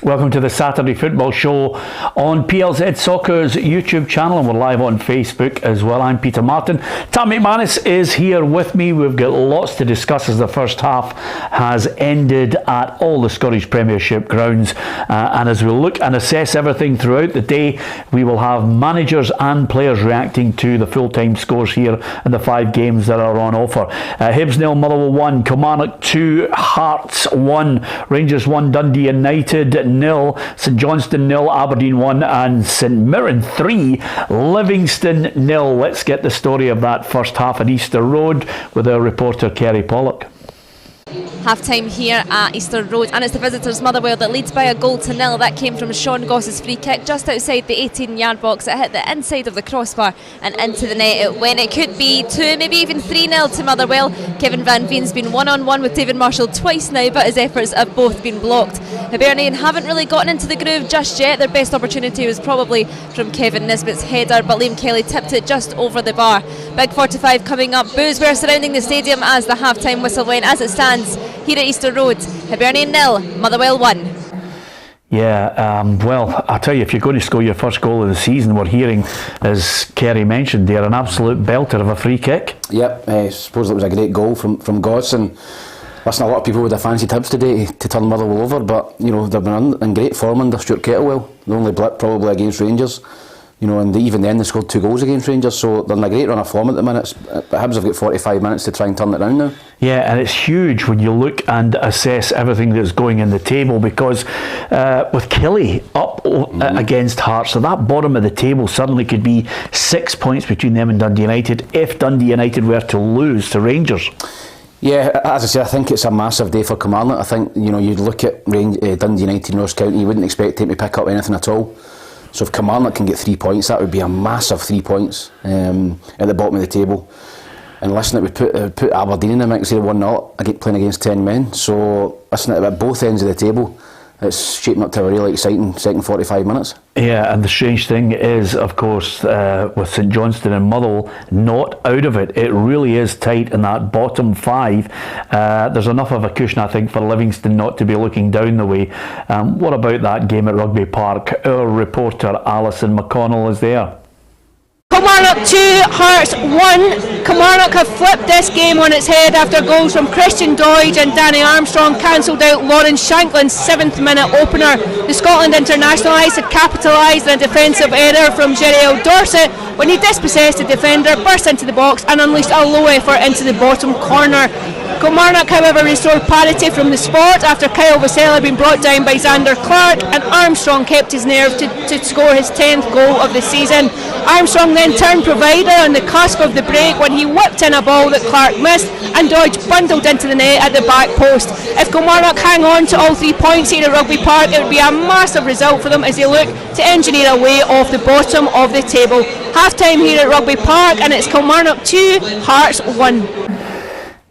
Welcome to the Saturday Football Show on PLZ Soccer's YouTube channel, and we're live on Facebook as well. I'm Peter Martin. Tam McManus is here with me. We've got lots to discuss as the first half has ended at all the Scottish Premiership grounds, and as we look and assess everything throughout the day, we will have managers and players reacting to the full-time scores here in the 5 games that are on offer. Hibs 0, Motherwell 1, Kilmarnock 2, Hearts 1, Rangers 1, Dundee United 0, St Johnstone 0, Aberdeen 1 and St Mirren 3, Livingston 0. Let's get the story of that first half at Easter Road with our reporter Kerry Pollock. Half-time here at Easter Road, and it's the visitors Motherwell that leads by a goal to 0. That came from Sean Goss's free kick just outside the 18-yard box. It hit the inside of the crossbar and into the net it went. It could be 2, maybe even 3-0 to Motherwell. Kevin Van Veen's been one-on-one with David Marshall twice now, but his efforts have both been blocked. Hibernian haven't really gotten into the groove just yet. Their best opportunity was probably from Kevin Nisbet's header, but Liam Kelly tipped it just over the bar. Big 45 coming up. Boos were surrounding the stadium as the half-time whistle went. As it stands here at Easter Road, Hibernian 0, Motherwell 1. Yeah, well, I'll tell you, if you're going to score your first goal of the season, we're hearing, as Kerry mentioned there, an absolute belter of a free kick. Yep, I suppose it was a great goal from Goss, and listen, a lot of people would have fancied Hibs today to turn Motherwell over, but you know, they've been in great form under Stuart Kettlewell. The only blip probably against Rangers. You know, and even then they scored 2 goals against Rangers, so they're in a great run of form at the minute. But Hibs have got 45 minutes to try and turn it around now. Yeah, and it's huge when you look and assess everything that's going in the table, because with Kelly up against Hearts, so that bottom of the table suddenly could be 6 points between them and Dundee United if Dundee United were to lose to Rangers. Yeah, as I say, I think it's a massive day for Kilmarnock. I think, you know, you'd look at Dundee United, Ross County, you wouldn't expect them to pick up anything at all. So if Kilmarnock can get 3 points, that would be a massive 3 points at the bottom of the table. And listen, it would put Aberdeen in the mix here 1-0 playing against 10 men. So listen, at both ends of the table, it's shaping up to a really exciting second 45 minutes. Yeah, and the strange thing is, of course, with St Johnstone and Motherwell not out of it, it really is tight in that bottom 5. There's enough of a cushion, I think, for Livingston not to be looking down the way. What about that game at Rugby Park? Our reporter Alison McConnell is there. Kilmarnock 2, Hearts 1. Kilmarnock have flipped this game on its head after goals from Christian Doidge and Danny Armstrong cancelled out Lawrence Shankland's 7th minute opener. The Scotland international had capitalised on a defensive error from Jerry Dorset when he dispossessed the defender, burst into the box and unleashed a low effort into the bottom corner. Kilmarnock, however, restored parity from the spot after Kyle Vassell had been brought down by Xander Clark, and Armstrong kept his nerve to score his 10th goal of the season. Armstrong then turned provider on the cusp of the break when he whipped in a ball that Clark missed, and Dodge bundled into the net at the back post. If Kilmarnock hang on to all 3 points here at Rugby Park, it would be a massive result for them as they look to engineer a way off the bottom of the table. Half time here at Rugby Park, and it's Kilmarnock 2, Hearts 1.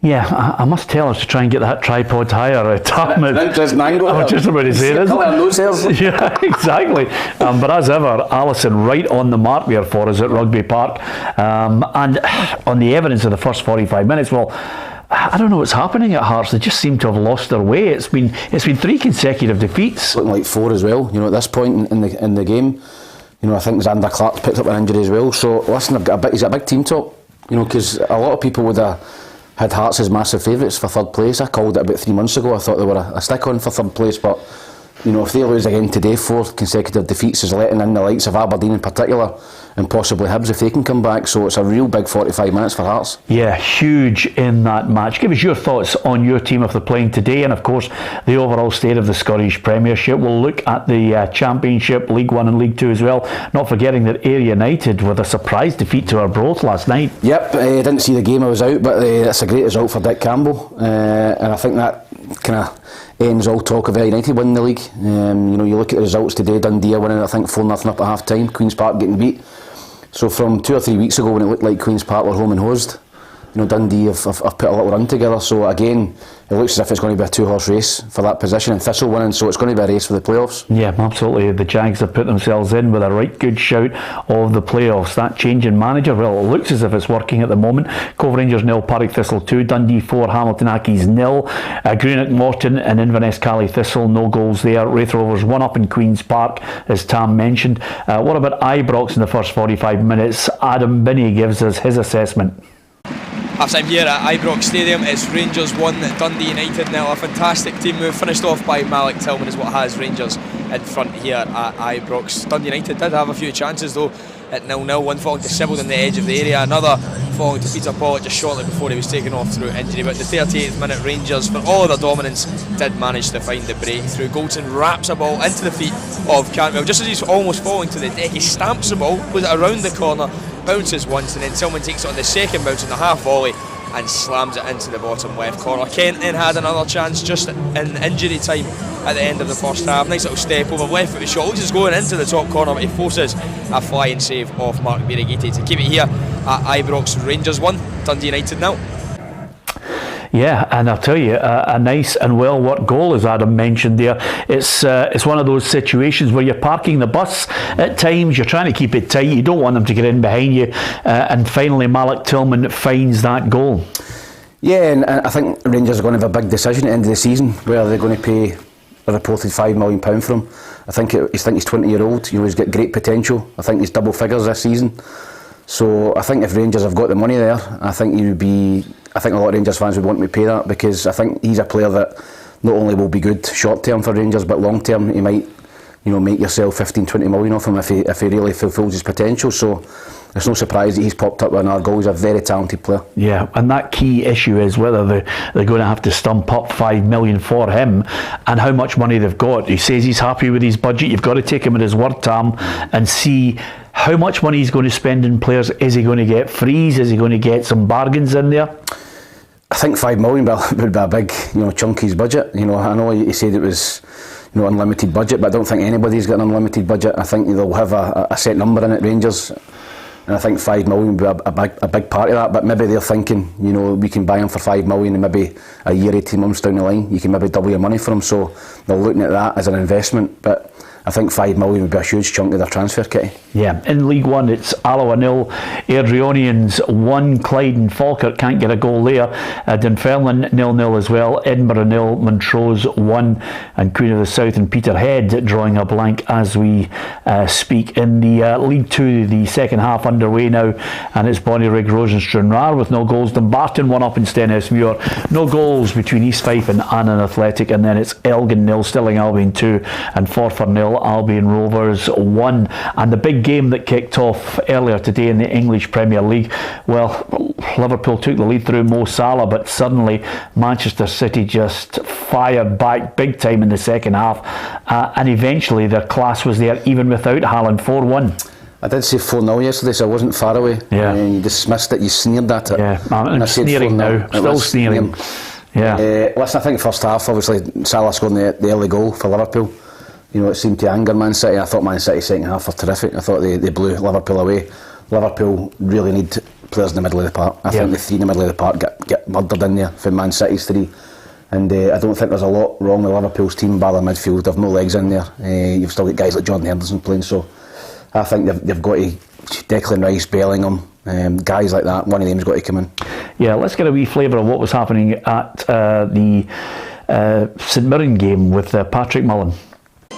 Yeah, I must tell us to try and get that tripod higher. Tam, interesting angle. I was just about to say this. Yeah, exactly. But as ever, Alison right on the mark there for us at Rugby Park. And on the evidence of the first 45 minutes, well, I don't know what's happening at Hearts. They just seem to have lost their way. It's been 3 consecutive defeats. Looking like 4 as well. You know, at this point in the game, you know, I think Xander Clark's picked up an injury as well. So listen, he's a big team top. You know, because a lot of people would have had Hearts as massive favourites for 3rd place. I called it about 3 months ago. I thought they were a stick-on for 3rd place, but you know, if they lose again today, 4 consecutive defeats is letting in the likes of Aberdeen in particular, and possibly Hibs if they can come back. So it's a real big 45 minutes for Hearts. Yeah, huge in that match. Give us your thoughts on your team if they're playing today, and of course the overall state of the Scottish Premiership. We'll look at the Championship, League 1 and League 2 as well, not forgetting that Ayr United with a surprise defeat to Arbroath last night. Yep, I didn't see the game, I was out, but that's a great result for Dick Campbell, and I think that kind of ends all talk of Ayr United winning the league. You know, you look at the results today, Dundee are winning, I think 4-0 up at half time, Queen's Park getting beat. So from 2 or 3 weeks ago when it looked like Queen's Park were home and hosed, Dundee have put a little run together. So again, it looks as if it's going to be a two-horse race for that position, and Thistle winning, so it's going to be a race for the playoffs. Yeah, absolutely. The Jags have put themselves in with a right good shout of the playoffs. That change in manager, well, it looks as if it's working at the moment. Cove Rangers 0, Partick Thistle 2, Dundee 4, Hamilton Accies 0, Greenock Morton and Inverness Cally Thistle, no goals there. Wraith Rovers 1 up in Queen's Park, as Tam mentioned. What about Ibrox in the first 45 minutes? Adam Binney gives us his assessment. Half-time here at Ibrox Stadium. It's Rangers 1, Dundee United 0. A fantastic team move, finished off by Malik Tillman, is what has Rangers in front here at Ibrox. Dundee United did have a few chances though at 0-0, one falling to Sibbald on the edge of the area, another falling to Peter Pollock just shortly before he was taken off through injury. But the 38th minute, Rangers, for all their dominance, did manage to find the breakthrough. Goldson wraps a ball into the feet of Cantwell. Just as he's almost falling to the deck, he stamps the ball, puts it around the corner, bounces once, and then Tillman takes it on the second bounce in the half volley and slams it into the bottom left corner. Kent then had another chance just in injury time at the end of the first half. Nice little step over, left footed shot, which is going into the top corner, but he forces a flying save off Mark Birighitti to keep it here at Ibrox. Rangers 1, Dundee United 0. Yeah, and I'll tell you, a nice and well-worked goal, as Adam mentioned there. It's one of those situations where you're parking the bus at times, you're trying to keep it tight, you don't want them to get in behind you, and finally Malik Tillman finds that goal. Yeah, and I think Rangers are going to have a big decision at the end of the season, where they're going to pay a reported £5 million for him. I think he's 20-year-old, he's got great potential. I think he's double figures this season. So I think if Rangers have got the money there, I think a lot of Rangers fans would want me to pay that, because I think he's a player that not only will be good short term for Rangers, but long term he might, make yourself 15-20 million off him if he really fulfills his potential. So it's no surprise that he's popped up with another goal. He's a very talented player. Yeah, and that key issue is whether they're going to have to stump up $5 million for him, and how much money they've got. He says he's happy with his budget. You've got to take him at his word, Tam, and see how much money he's going to spend in players. Is he going to get frees? Is he going to get some bargains in there? I think $5 million would be a big, chunk of his budget. I know he said it was, unlimited budget, but I don't think anybody's got an unlimited budget. I think they'll have a set number in it, Rangers, and I think $5 million would be a big part of that. But maybe they're thinking, we can buy him for $5 million, and maybe a year, 18 months down the line, you can maybe double your money for him. So they're looking at that as an investment. But I think $5 million would be a huge chunk of their transfer kitty. Yeah, in League One it's Alloa 0, Airdrieonians 1, Clyde and Falkirk can't get a goal there. Dunfermline 0-0 as well, Edinburgh 0, Montrose 1, and Queen of the South and Peterhead drawing a blank as we speak. In the League 2, the second half underway now, and it's Bonnyrigg, Rose and Stranraer with no goals. Dumbarton 1 up in Stenhousemuir, no goals between East Fife and Annan Athletic, and then it's Elgin 0, Stirling Albion 2, and Forfar 0, Albion Rovers 1. And the big game that kicked off earlier today in the English Premier League, well, Liverpool took the lead through Mo Salah, but suddenly Manchester City just fired back big time in the second half, and eventually their class was there even without Haaland. 4-1. I did say 4-0 yesterday, so I wasn't far away. Yeah. You dismissed it, you sneered at it. Yeah, I'm sneering now, still sneering. Yeah. Listen, I think first half, obviously Salah scored the early goal for Liverpool. It seemed to anger Man City. I thought Man City's second half were terrific. I thought they blew Liverpool away. Liverpool really need players in the middle of the park. I think the three in the middle of the park get murdered in there for Man City's three. And I don't think there's a lot wrong with Liverpool's team bar the midfield. They've no legs in there. You've still got guys like Jordan Henderson playing. So I think they've got to, Declan Rice, Bellingham, guys like that, one of them's got to come in. Yeah, let's get a wee flavour of what was happening at the St Mirren game with Patrick Mullen.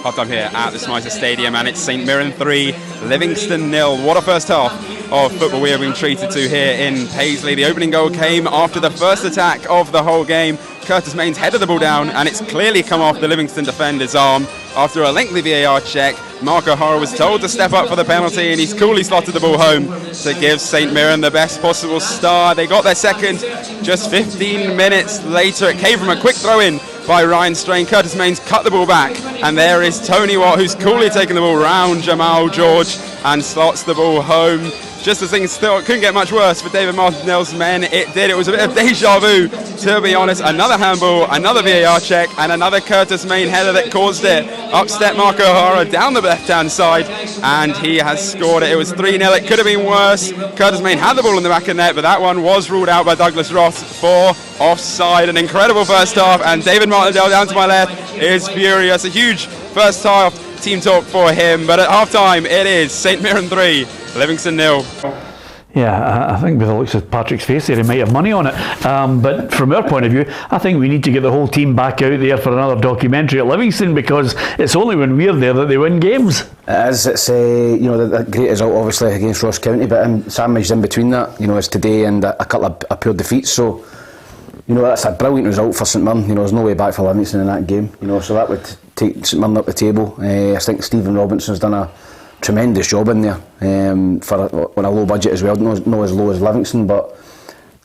Popped up here at the Smicer Stadium, and it's St Mirren 3, Livingston 0. What a first half of football we have been treated to here in Paisley. The opening goal came after the first attack of the whole game. Curtis Mains headed the ball down, and it's clearly come off the Livingston defender's arm. After a lengthy VAR check, Mark O'Hara was told to step up for the penalty, and he's coolly slotted the ball home to give St Mirren the best possible start. They got their second just 15 minutes later. It came from a quick throw-in by Ryan Strain. Curtis Mains cut the ball back, and there is Tony Watt, who's coolly taken the ball round Jamal George and slots the ball home just as things still couldn't get much worse for David Martindale's men. It did. It was a bit of deja vu, to be honest. Another handball, another VAR check, and another Curtis Main header that caused it. Up step Marco O'Hara down the left-hand side, and he has scored it. It was 3-0. It could have been worse. Curtis Main had the ball in the back of the net, but that one was ruled out by Douglas Ross for offside. An incredible first half, and David Martindale down to my left is furious. A huge first half team talk for him, but at half-time it is St Mirren 3, Livingston 0. Yeah, I think with the looks of Patrick's face there, he might have money on it. But from our point of view, I think we need to get the whole team back out there for another documentary at Livingston, because it's only when we're there that they win games. It is. It's that great result obviously against Ross County, but sandwiched in between that, it's today and a couple of poor defeats. So, that's a brilliant result for St Mirren. There's no way back for Livingston in that game. So that would take St Mirren up the table. I think Stephen Robinson's done a tremendous job in there on a low budget as well. Not as low as Livingston, but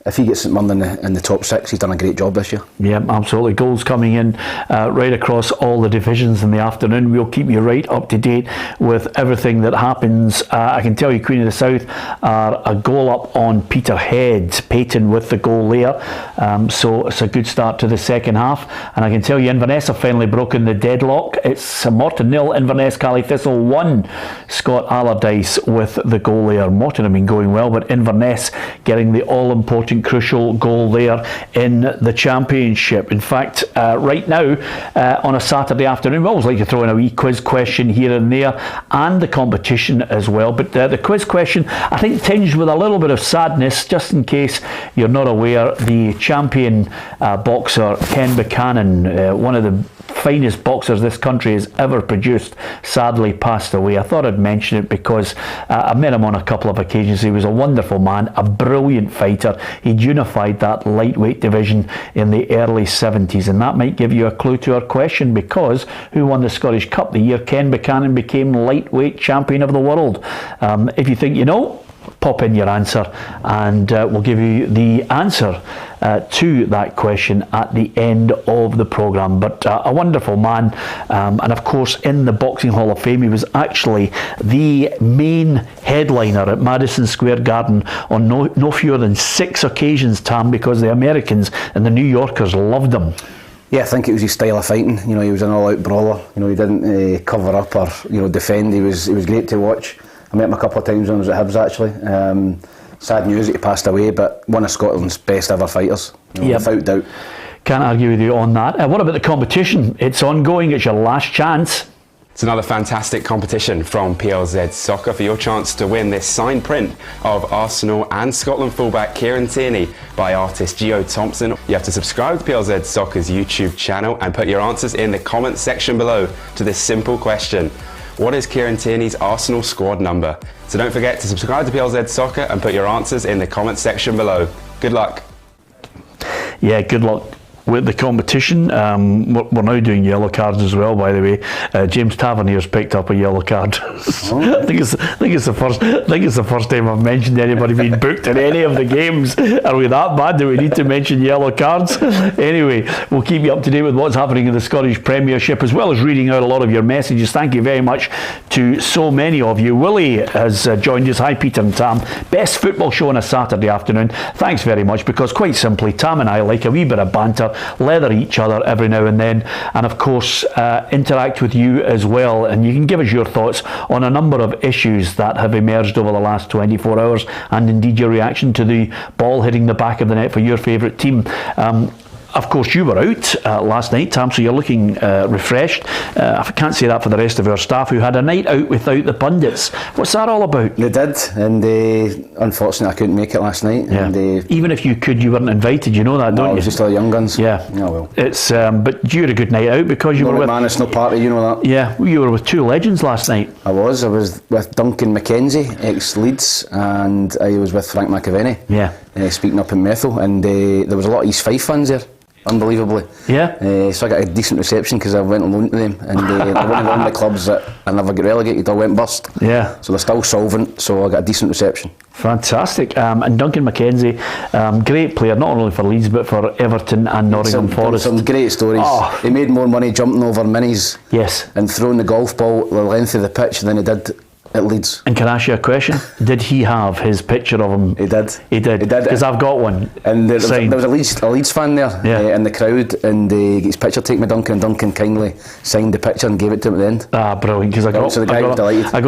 if he gets St Mirren in the top 6, he's done a great job this year. Yeah, absolutely. Goals coming in right across all the divisions in the afternoon. We'll keep you right up to date with everything that happens. I can tell you Queen of the South are a goal up on Peterhead. Peyton with the goal there. So it's a good start to the second half. And I can tell you Inverness have finally broken the deadlock. It's Morton 0, Inverness Cally Thistle 1. Scott Allardyce with the goal there. Morton have been going well, but Inverness getting the all-important crucial goal there in the Championship. In fact, right now on a Saturday afternoon, we always like to throw in a wee quiz question here and there, and the competition as well. But the quiz question, I think, tinged with a little bit of sadness, just in case you're not aware. The champion boxer Ken Buchanan, one of the finest boxers this country has ever produced, sadly passed away. I thought I'd mention it because I met him on a couple of occasions. He was a wonderful man, a brilliant fighter. He'd unified that lightweight division in the early 70s, and that might give you a clue to our question, because who won the Scottish Cup the year Ken Buchanan became lightweight champion of the world? If you think you know, pop in your answer, and we'll give you the answer to that question at the end of the programme. But a wonderful man, and of course in the Boxing Hall of Fame he was actually the main headliner at Madison Square Garden on no fewer than 6 occasions, Tam, because the Americans and the New Yorkers loved him. Yeah, I think it was his style of fighting. He was an all-out brawler. He didn't cover up or defend. He was great to watch. I met him a couple of times when I was at Hibs, actually. Sad news that he passed away, but one of Scotland's best ever fighters, without doubt. Can't argue with you on that. What about the competition? It's ongoing, it's your last chance. It's another fantastic competition from PLZ Soccer for your chance to win this signed print of Arsenal and Scotland fullback Kieran Tierney by artist Gio Thompson. You have to subscribe to PLZ Soccer's YouTube channel and put your answers in the comments section below to this simple question. What is Kieran Tierney's Arsenal squad number? So don't forget to subscribe to PLZ Soccer and put your answers in the comments section below. Good luck. Yeah, good luck with the competition. We're now doing yellow cards as well, by the way. James Tavernier's picked up a yellow card. I think it's the first time I've mentioned anybody being booked in any of the games. Are we that bad that we need to mention yellow cards? Anyway, we'll keep you up to date with what's happening in the Scottish Premiership, as well as reading out a lot of your messages. Thank you very much to so many of you. Willie has joined us. Hi Peter and Tam. Best football show on a Saturday afternoon. Thanks very much, because quite simply Tam and I like a wee bit of banter, leather each other every now and then, and of course interact with you as well, and you can give us your thoughts on a number of issues that have emerged over the last 24 hours, and indeed your reaction to the ball hitting the back of the net for your favourite team. Of course, you were out last night, Tam, so you're looking refreshed. I can't say that for the rest of our staff, who had a night out without the pundits. What's that all about? They did, and unfortunately I couldn't make it last night. Yeah. And, even if you could, you weren't invited, you know that, don't you? It was just the young guns. Yeah. Oh, well. It's, but you had a good night out, because you were with... Man, it's no party, you know that. Yeah, you were with 2 legends last night. I was with Duncan McKenzie, ex-Leeds, and I was with Frank McAvenny. Yeah. Speaking up in Methil, and there was a lot of East Fife fans there. Unbelievably. Yeah. So I got a decent reception because I went alone to them, and they're one of the clubs that I never get relegated or went bust. Yeah. So they're still solvent, so I got a decent reception. Fantastic. And Duncan McKenzie, great player, not only for Leeds but for Everton and Nottingham Forest. Some great stories. Oh. He made more money jumping over minis, yes, and throwing the golf ball the length of the pitch than he did at Leeds. And can I ask you a question? Did he have his picture of him? He did. He did. Because I've got one. And there signed. was a Leeds fan there in the crowd, and he got his picture taken with Duncan, and Duncan kindly signed the picture and gave it to him at the end. Ah, brilliant, because I got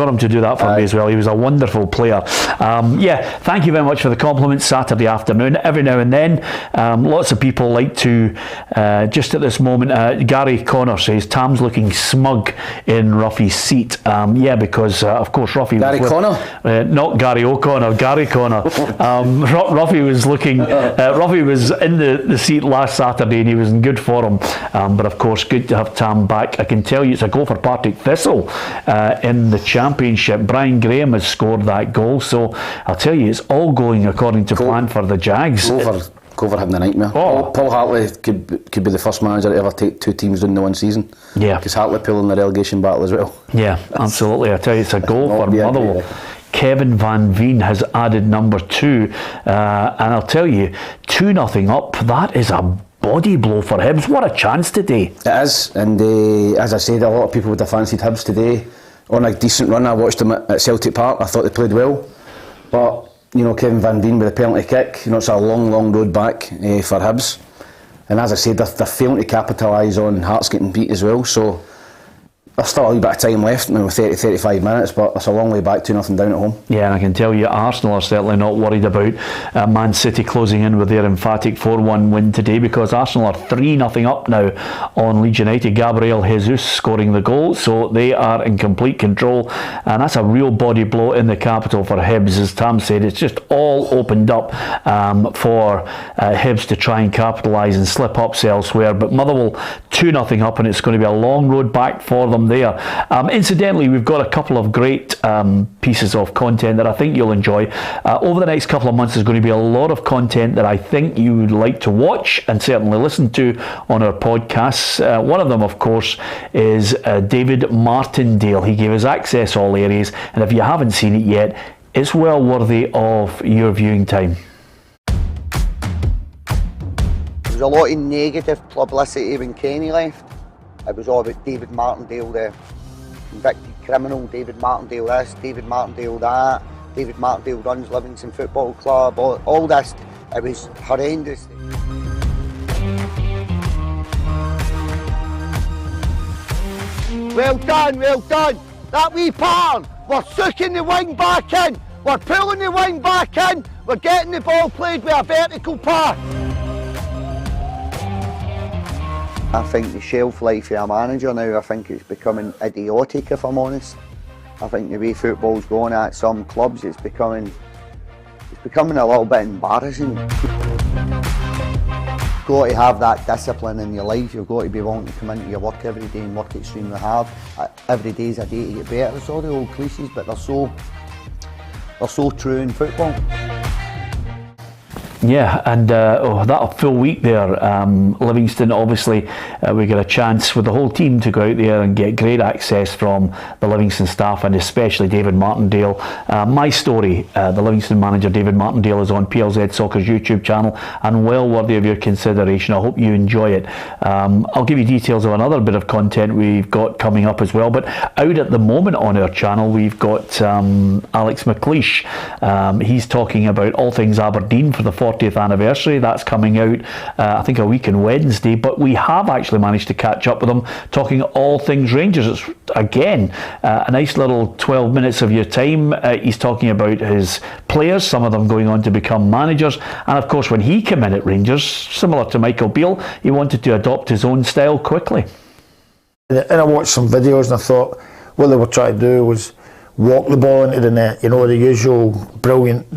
him to do that for me as well. He was a wonderful player. Thank you very much for the compliments. Saturday afternoon, every now and then, lots of people like to, just at this moment, Gary Connor says, Tam's looking smug in Ruffy's seat. Because of course Ruffy Gary was Connor? not Gary O'Connor, Gary Connor. Ruffy was looking, Ruffy was in the seat last Saturday and he was in good form. But of course, good to have Tam back. I can tell you it's a goal for Partick Thistle in the Championship. Brian Graham has scored that goal, so I'll tell you, it's all going according to plan for the Jags. Go for having a nightmare. Paul Hartley could be the first manager to ever take two teams in the one season. Yeah. Because Hartlepool in the relegation battle as well. Yeah, absolutely. I tell you, it's a goal for Motherwell. Kevin Van Veen has added number 2. And I'll tell you, 2-0 up, that is a body blow for Hibs. What a chance today. It is. And as I said, a lot of people would have fancied Hibs today. On a decent run, I watched them at Celtic Park. I thought they played well. But Kevin Van Veen with a penalty kick, it's a long road back for Hibs. And as I said, they're failing to capitalise on Hearts getting beat as well. So there's still a little bit of time left, 30-35 minutes, but it's a long way back, 2-0 down at home. Yeah, and I can tell you, Arsenal are certainly not worried about Man City closing in with their emphatic 4-1 win today, because Arsenal are 3-0 up now on Leeds United. Gabriel Jesus scoring the goal, so they are in complete control, and that's a real body blow in the capital for Hibs. As Tam said, it's just all opened up for Hibs to try and capitalise and slip ups elsewhere, but Motherwell 2-0 up, and it's going to be a long road back for them there. Incidentally, we've got a couple of great pieces of content that I think you'll enjoy. Over the next couple of months, there's going to be a lot of content that I think you would like to watch and certainly listen to on our podcasts. One of them, of course, is David Martindale. He gave us Access All Areas, and if you haven't seen it yet, it's well worthy of your viewing time. There was a lot of negative publicity when Kenny left. It was all about David Martindale, the convicted criminal, David Martindale this, David Martindale that, David Martindale runs Livingston Football Club, all this. It was horrendous. Well done, well done. That wee pattern, we're sucking the wing back in, we're pulling the wing back in, we're getting the ball played with a vertical pass. I think the shelf life of a manager now, I think it's becoming idiotic, if I'm honest. I think the way football's going at some clubs, it's becoming a little bit embarrassing. You've got to have that discipline in your life. You've got to be willing to come into your work every day and work extremely hard. Every day is a day to get better. It's all the old cliches, but they're so true in football. Yeah, and that full week there, Livingston, obviously, we get a chance with the whole team to go out there and get great access from the Livingston staff, and especially David Martindale. My story, the Livingston manager David Martindale, is on PLZ Soccer's YouTube channel and well worthy of your consideration. I hope you enjoy it. I'll give you details of another bit of content we've got coming up as well, but out at the moment on our channel we've got Alex McLeish. He's talking about all things Aberdeen for the 40th anniversary. That's coming out I think a week on Wednesday, but we have actually managed to catch up with him talking all things Rangers. It's again a nice little 12 minutes of your time. He's talking about his players, some of them going on to become managers, and of course when he came in at Rangers, similar to Michael Beale, he wanted to adopt his own style quickly. And I watched some videos and I thought what they were trying to do was walk the ball into the net, the usual brilliant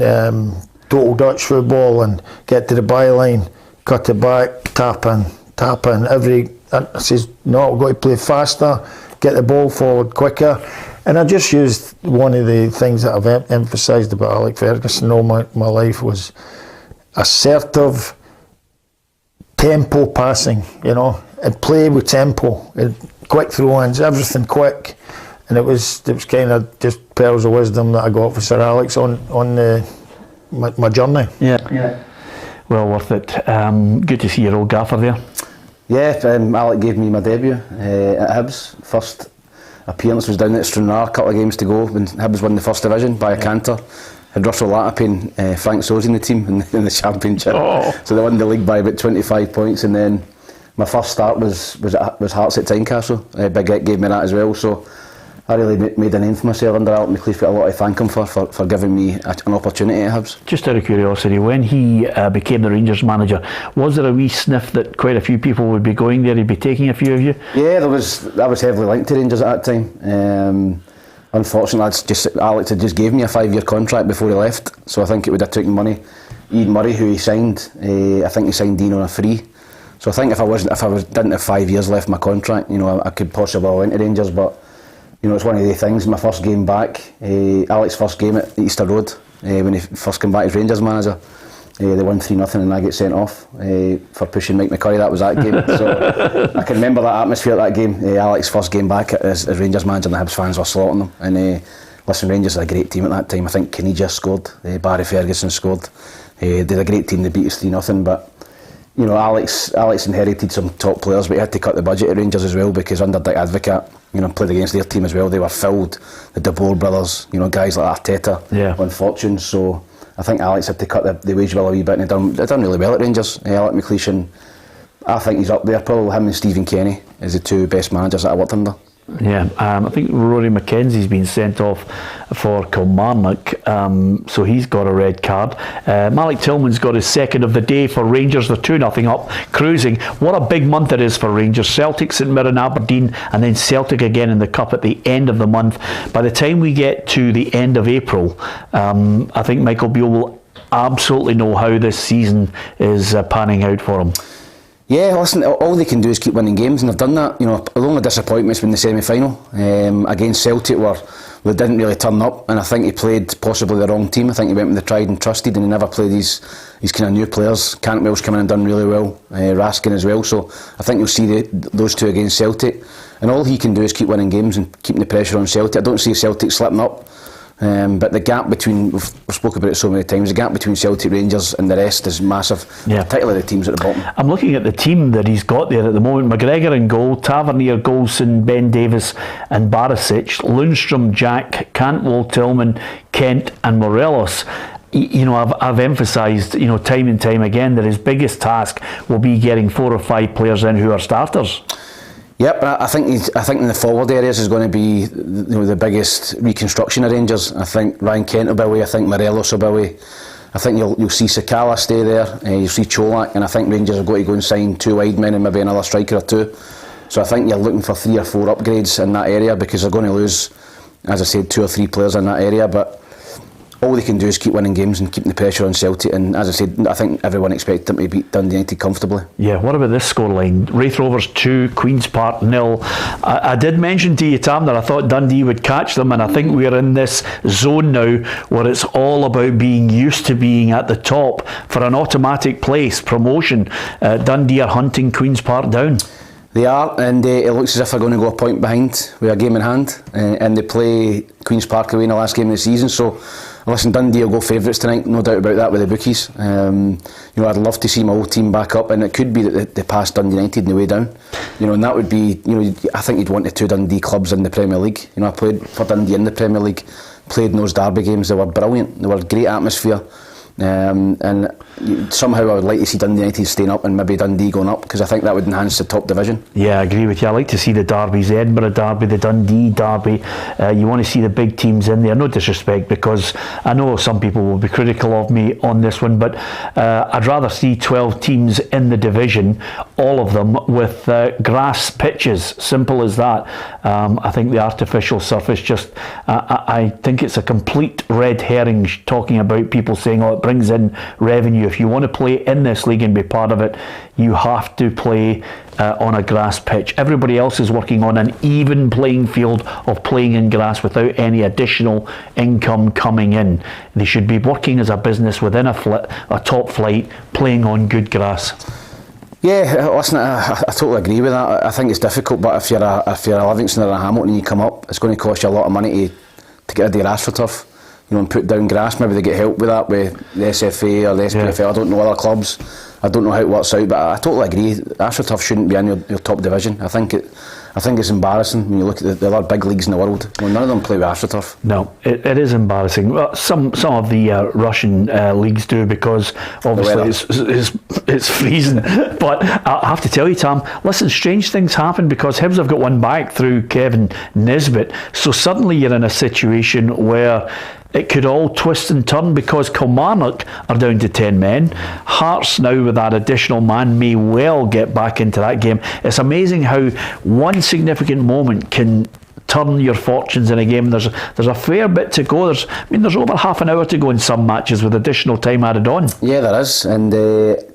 total Dutch football, and get to the byline, cut it back, tap in. I says, no, we've got to play faster, get the ball forward quicker. And I just used one of the things that I've emphasised about Alex Ferguson all my life was assertive tempo passing, and play with tempo, quick throw-ins, everything quick. And it was kind of just pearls of wisdom that I got for Sir Alex on my journey. Yeah. Well worth it. Good to see your old gaffer there. Yeah, Alec gave me my debut at Hibs, first appearance was down at Stranraer a couple of games to go when Hibs won the first division by a canter. Had Russell Latapy and Frank Sosie in the team in the championship. So they won the league by about 25 points, and then my first start was Hearts at Tynecastle. Big Ed gave me that as well, so I really made a name for myself under Allan McLeish. Got a lot to thank him for giving me an opportunity at Hibs. Just out of curiosity, when he became the Rangers manager, was there a wee sniff that quite a few people would be going there, he'd be taking a few of you? Yeah, I was heavily linked to Rangers at that time. Unfortunately, Alex had just gave me a 5-year contract before he left, so I think it would have taken money. Ian Murray, who he signed, I think he signed Dean on a free. So I think if I didn't have 5 years left my contract, I could possibly go into Rangers, but it's one of the things. My first game back, Alex's first game at Easter Road, when he first came back as Rangers manager, they won 3-0 and I get sent off for pushing Mike McCurry. That was that game. So I can remember that atmosphere at that game. Alex's first game back as Rangers manager, and the Hibs fans were slaughtering them. And listen, Rangers had a great team at that time. I think Caniggia scored, Barry Ferguson scored. They had a great team. They beat us 3-0, but Alex inherited some top players, but he had to cut the budget at Rangers as well, because under Dick Advocaat, played against their team as well. They were filled, the De Boer brothers, guys like Arteta on fortune. So I think Alex had to cut the wage bill a wee bit, and he done really well at Rangers. Allan McLeish, and I think he's up there. Probably him and Stephen Kenny is the two best managers that I worked under. Yeah, I think Rory McKenzie's been sent off for Kilmarnock, so he's got a red card. Malik Tillman's got his second of the day for Rangers. They're 2-0 up, cruising. What a big month it is for Rangers. Celtic, St Mirren, Aberdeen, and then Celtic again in the Cup at the end of the month. By the time we get to the end of April, I think Michael Beale will absolutely know how this season is panning out for him. Yeah, listen, all they can do is keep winning games, and they've done that. The only disappointment's been the semi-final against Celtic, where they didn't really turn up, and I think he played possibly the wrong team. I think he went with the tried and trusted, and he never played these kind of new players. Cantwell's come in and done really well, Raskin as well, so I think you'll see those two against Celtic, and all he can do is keep winning games and keeping the pressure on Celtic. I don't see Celtic slipping up. But the gap between, we've spoken about it so many times, the gap between Celtic, Rangers and the rest is massive, particularly the teams at the bottom. I'm looking at the team that he's got there at the moment. McGregor in goal, Tavernier, Golson, Ben Davis and Barisic, Lundstrom, Jack, Cantwell, Tillman, Kent and Morelos. I've emphasised, time and time again that his biggest task will be getting 4 or 5 players in who are starters. Yep, I think in the forward areas is going to be the biggest reconstruction of Rangers. I think Ryan Kent will be away. I think Morelos will be away. I think you'll see Sakala stay there. You'll see Cholak, and I think Rangers are going to go and sign 2 wide men and maybe another striker or 2. So I think you're looking for 3 or 4 upgrades in that area, because they're going to lose, as I said, 2 or 3 players in that area. But all they can do is keep winning games and keeping the pressure on Celtic, and as I said, I think everyone expected them to beat Dundee United comfortably. Yeah, what about this scoreline? Wraith Rovers 2, Queen's Park 0. I did mention to you, Tam, that I thought Dundee would catch them, and I think we're in this zone now where it's all about being used to being at the top for an automatic place, promotion. Dundee are hunting Queen's Park down. They are, and it looks as if they're going to go a point behind with a game in hand, and they play Queen's Park away in the last game of the season. So listen, Dundee will go favourites tonight, no doubt about that, with the bookies. I'd love to see my old team back up, and it could be that they pass Dundee United on the way down. And that would be, I think you'd want the 2 Dundee clubs in the Premier League. I played for Dundee in the Premier League, played in those derby games. They were brilliant. They were great atmosphere. And somehow I would like to see Dundee United staying up and maybe Dundee going up, because I think that would enhance the top division. Yeah, I agree with you. I like to see the derbies, the Edinburgh derby, the Dundee derby. You want to see the big teams in there. No disrespect, because I know some people will be critical of me on this one, but I'd rather see 12 teams in the division, all of them with grass pitches. Simple as that. I think the artificial surface just, I think it's a complete red herring, talking about people saying, oh, it brings in revenue. If you want to play in this league and be part of it, you have to play on a grass pitch. Everybody else is working on an even playing field of playing in grass without any additional income coming in. They should be working as a business within a top flight, playing on good grass. Yeah, listen, I totally agree with that. I think it's difficult, but if you're a Livingston or a Hamilton and you come up, it's going to cost you a lot of money to get rid of your AstroTurf. And put down grass. Maybe they get help with that with the SFA or the SPFL. Yeah. I don't know other clubs. I don't know how it works out, but I totally agree. AstroTurf shouldn't be in your top division. I think I think it's embarrassing when you look at the other big leagues in the world. Well, none of them play with AstroTurf. No, it is embarrassing. Well, some of the Russian leagues do, because obviously it's freezing. But I have to tell you, Tom, listen, strange things happen, because Hibs have got one back through Kevin Nisbet. So suddenly you're in a situation where it could all twist and turn, because Kilmarnock are down to 10 men. Hearts now, with that additional man, may well get back into that game. It's amazing how one significant moment can turn your fortunes in a game. There's a fair bit to go. There's over half an hour to go in some matches with additional time added on. Yeah, there is. And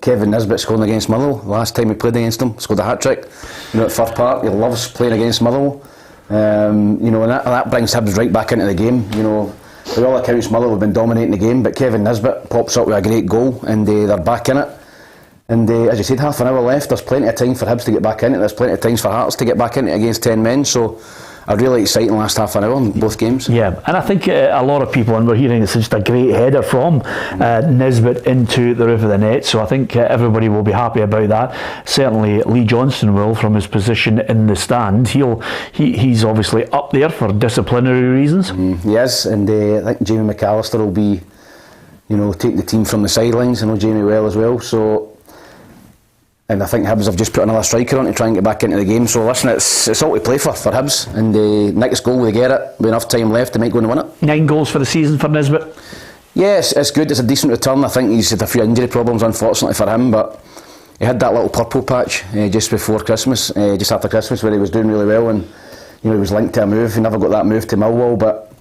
Kevin Nisbet scoring against Motherwell. Last time we played against him, scored a hat-trick. At Firth Park, he loves playing against Motherwell. And that brings Hibs right back into the game. By all accounts, Motherwell have been dominating the game, but Kevin Nisbet pops up with a great goal, and they're back in it. And as you said, half an hour left. There's plenty of time for Hibs to get back in it. There's plenty of times for Hearts to get back in it against 10 men. So a really exciting last half an hour in both games. Yeah, and I think a lot of people, and we're hearing it's just a great header from Nisbet into the roof of the net, so I think everybody will be happy about that. Certainly Lee Johnston will, from his position in the stand. He's obviously up there for disciplinary reasons. He is, and I think Jamie McAllister will be, take the team from the sidelines. I know Jamie well as well, so... And I think Hibs have just put another striker on to try and get back into the game. So listen, it's all to play for Hibs. And next goal, they get it with enough time left, they might go and win it. 9 goals for the season for Nisbet. Yeah, it's good. It's a decent return. I think he's had a few injury problems, unfortunately for him, but he had that little purple patch just before Christmas, just after Christmas, where he was doing really well, and he was linked to a move. He never got that move to Millwall, but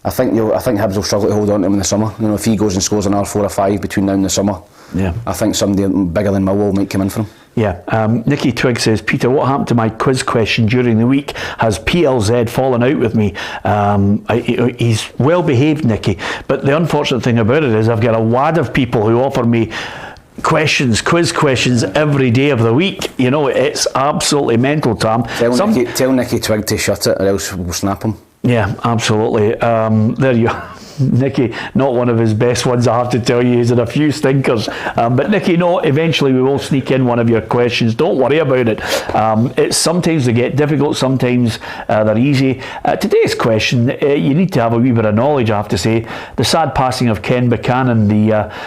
I think Hibs will struggle to hold on to him in the summer. If he goes and scores another 4 or 5 between now and the summer, I think somebody bigger than Millwall might come in for him. Yeah, Nicky Twigg says, Peter, what happened to my quiz question during the week? Has PLZ fallen out with me? He's well behaved, Nicky, but the unfortunate thing about it is I've got a wad of people who offer me quiz questions every day of the week. It's absolutely mental, Tom. Tell Nicky Twigg to shut it, or else we'll snap him. Yeah, absolutely. There you are. Nicky, not one of his best ones, I have to tell you. He's had a few stinkers. But Nicky, no, eventually we will sneak in one of your questions. Don't worry about it. It's sometimes they get difficult, sometimes they're easy. Today's question, you need to have a wee bit of knowledge, I have to say. The sad passing of Ken Buchanan,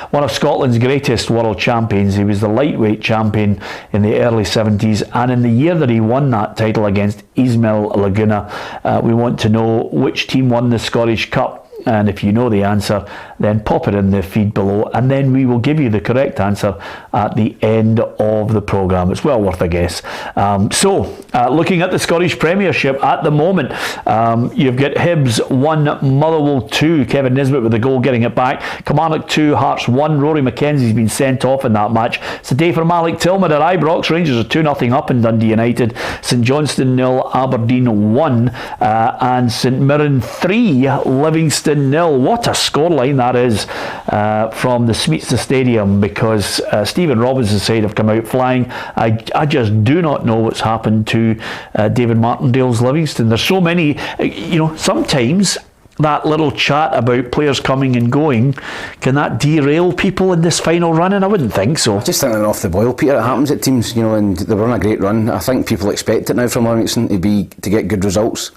one of Scotland's greatest world champions. He was the lightweight champion in the early 70s, and in the year that he won that title against Ismail Laguna, we want to know which team won the Scottish Cup. And if you know the answer, then pop it in the feed below, and then we will give you the correct answer at the end of the programme. It's well worth a guess. Looking at the Scottish Premiership at the moment, you've got Hibs 1, Motherwell 2, Kevin Nisbet with the goal getting it back. Kilmarnock 2, Hearts 1, Rory McKenzie's been sent off in that match. It's a day for Malik Tillman at Ibrox. Rangers are 2-0 up in Dundee United. St Johnstone 0, Aberdeen 1, and St Mirren 3, Livingston 0. What a scoreline that is from the Smeetsa Stadium, because Stephen Robinson's side have come out flying. I just do not know what's happened to David Martindale's Livingston. There's so many, sometimes that little chat about players coming and going, can that derail people in this final run? And I wouldn't think so. I just think they're off the boil, Peter. It happens at teams, and they were on a great run. I think people expect it now from Livingston to get good results.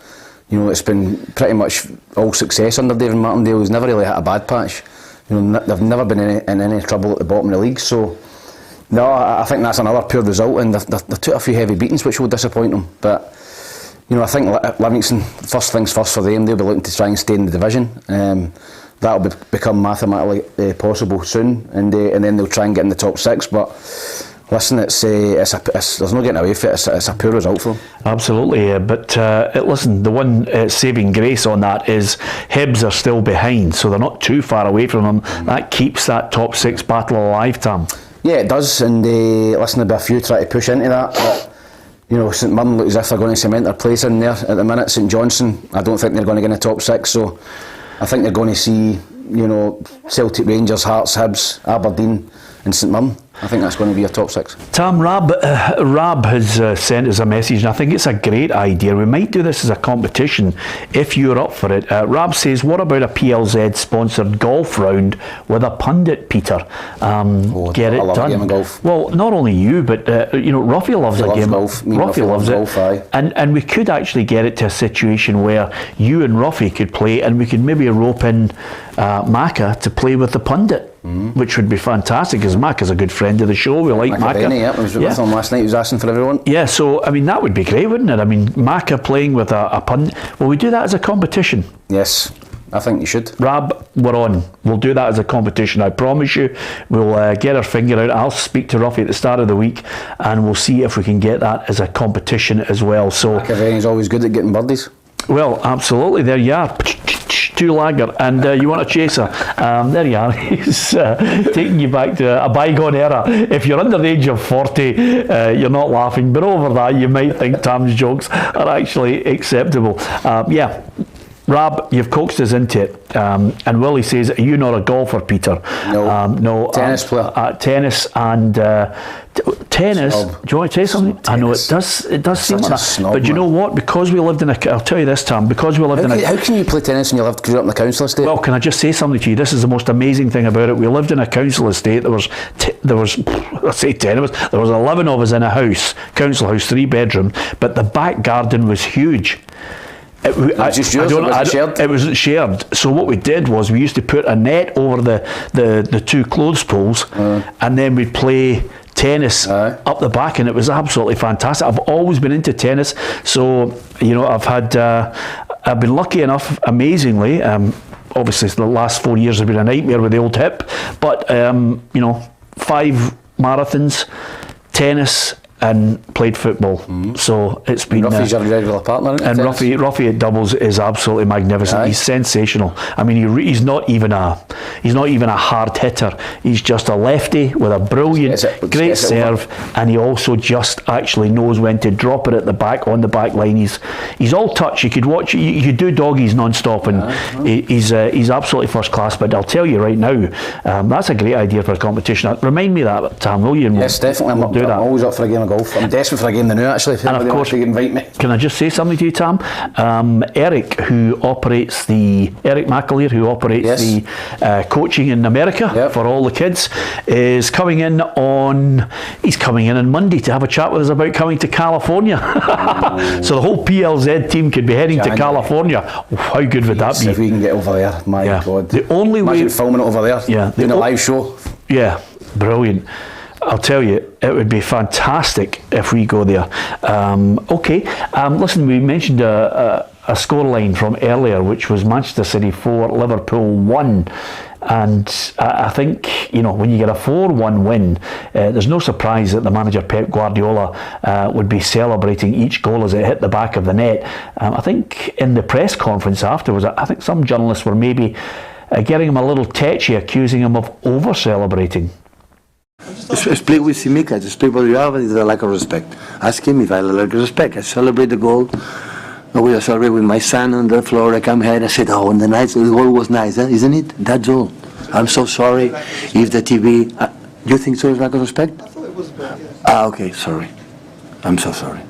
It's been pretty much all success under David Martindale. He's never really had a bad patch. They've never been in any trouble at the bottom of the league. So, no, I think that's another poor result, and they took a few heavy beatings, which will disappoint them. But, I think Livingston, first things first for them, they'll be looking to try and stay in the division. That'll become mathematically possible soon, and then they'll try and get in the top 6. But listen, there's no getting away from it. It's a poor result for them. Absolutely, but listen, the one saving grace on that is Hibs are still behind, so they're not too far away from them. That keeps that top 6 battle alive, Tom. Yeah, it does, and listen, there'll be a few trying to push into that, but St Mirren look as if they're going to cement their place in there at the minute. St Johnstone, I don't think they're going to get in the top 6, so I think they're going to see Celtic, Rangers, Hearts, Hibs, Aberdeen and St Mirren I think that's going to be a top 6. Tam, Rab has sent us a message, and I think it's a great idea. We might do this as a competition if you're up for it. Rab says, what about a PLZ sponsored golf round with a pundit, Peter? Get it I love done. a game of golf. Well, not only you, but Ruffy loves a game. Golf. Ruffy loves it. Golf, aye. And we could actually get it to a situation where you and Ruffy could play, and we could maybe rope in Macca to play with the pundit. Which would be fantastic, because Mac is a good friend of the show. We like Macca. I was with him last night. He was asking for everyone. Yeah, so I mean that would be great, wouldn't it? I mean, Macca playing with a pundit. Will we do that as a competition? Yes, I think you should. Rab, we're on. We'll do that as a competition. I promise you. We'll get our finger out. I'll speak to Ruffy at the start of the week, and we'll see if we can get that as a competition as well. So Macaveni's always good at getting birdies. Well, absolutely. There you are. 2 lager, and you want a chaser. There you are. He's taking you back to a bygone era. If you're under the age of 40, you're not laughing, but over that, you might think Tam's jokes are actually acceptable. Yeah. Rab, you've coaxed us into it. And Willie says, are you not a golfer, Peter? No. No. Tennis player. Tennis and... tennis, Snob. do you want to tell something? Tennis. I know it does seem like that. Snob, but you know what? Because we lived in I'll tell you this, Tam, because we lived How can you play tennis when you grew up in the council estate? Well, can I just say something to you? This is the most amazing thing about it. We lived in a council estate. There was I say 10 of us. There was 11 of us in a house, council house, 3 bedrooms, but the back garden was huge. It wasn't shared. So what we did was we used to put a net over the 2 clothes poles, and then we'd play tennis up the back, and it was absolutely fantastic. I've always been into tennis, so I've been lucky enough, amazingly. Obviously, the last 4 years have been a nightmare with the old hip, but 5 marathons, tennis, and played football. So it's been... Ruffy's your regular partner, isn't and it? Ruffy at doubles is absolutely magnificent. Aye. He's sensational. I mean, he's not even a hard hitter. He's just a lefty with a brilliant, great serve, and he also just actually knows when to drop it at the back, on the back line. He's all touch. You could watch. You could do doggies non-stop, and he's absolutely first class. But I'll tell you right now, that's a great idea for a competition. Remind me of that, Tam, will you? Yes, definitely. I'm always up for a game of golf. I'm desperate for a game now, actually. If and of course, you can invite me. Can I just say something to you, Tam? Eric McLeish, who operates the coaching in America for all the kids, is coming in on Monday to have a chat with us about coming to California. So the whole PLZ team could be heading to California. How good would that be? If we can get over there, my God. The only Imagine filming it over there, doing a live show. Yeah, brilliant. I'll tell you, it would be fantastic if we go there. Listen, we mentioned a scoreline from earlier, which was Manchester City 4, Liverpool 1. And I think, when you get a 4-1 win, there's no surprise that the manager, Pep Guardiola, would be celebrating each goal as it hit the back of the net. I think in the press conference afterwards, I think some journalists were maybe getting him a little tetchy, accusing him of over-celebrating. Speak with Simica, speak what you have, and it's a lack of respect. Ask him if I lack of respect. I celebrate the goal. I celebrate with my son on the floor. I come here and I said, and the goal was nice, isn't it? That's all. I'm so sorry if the TV... do you think so is lack of respect? I thought it was bad. Okay, sorry. I'm so sorry.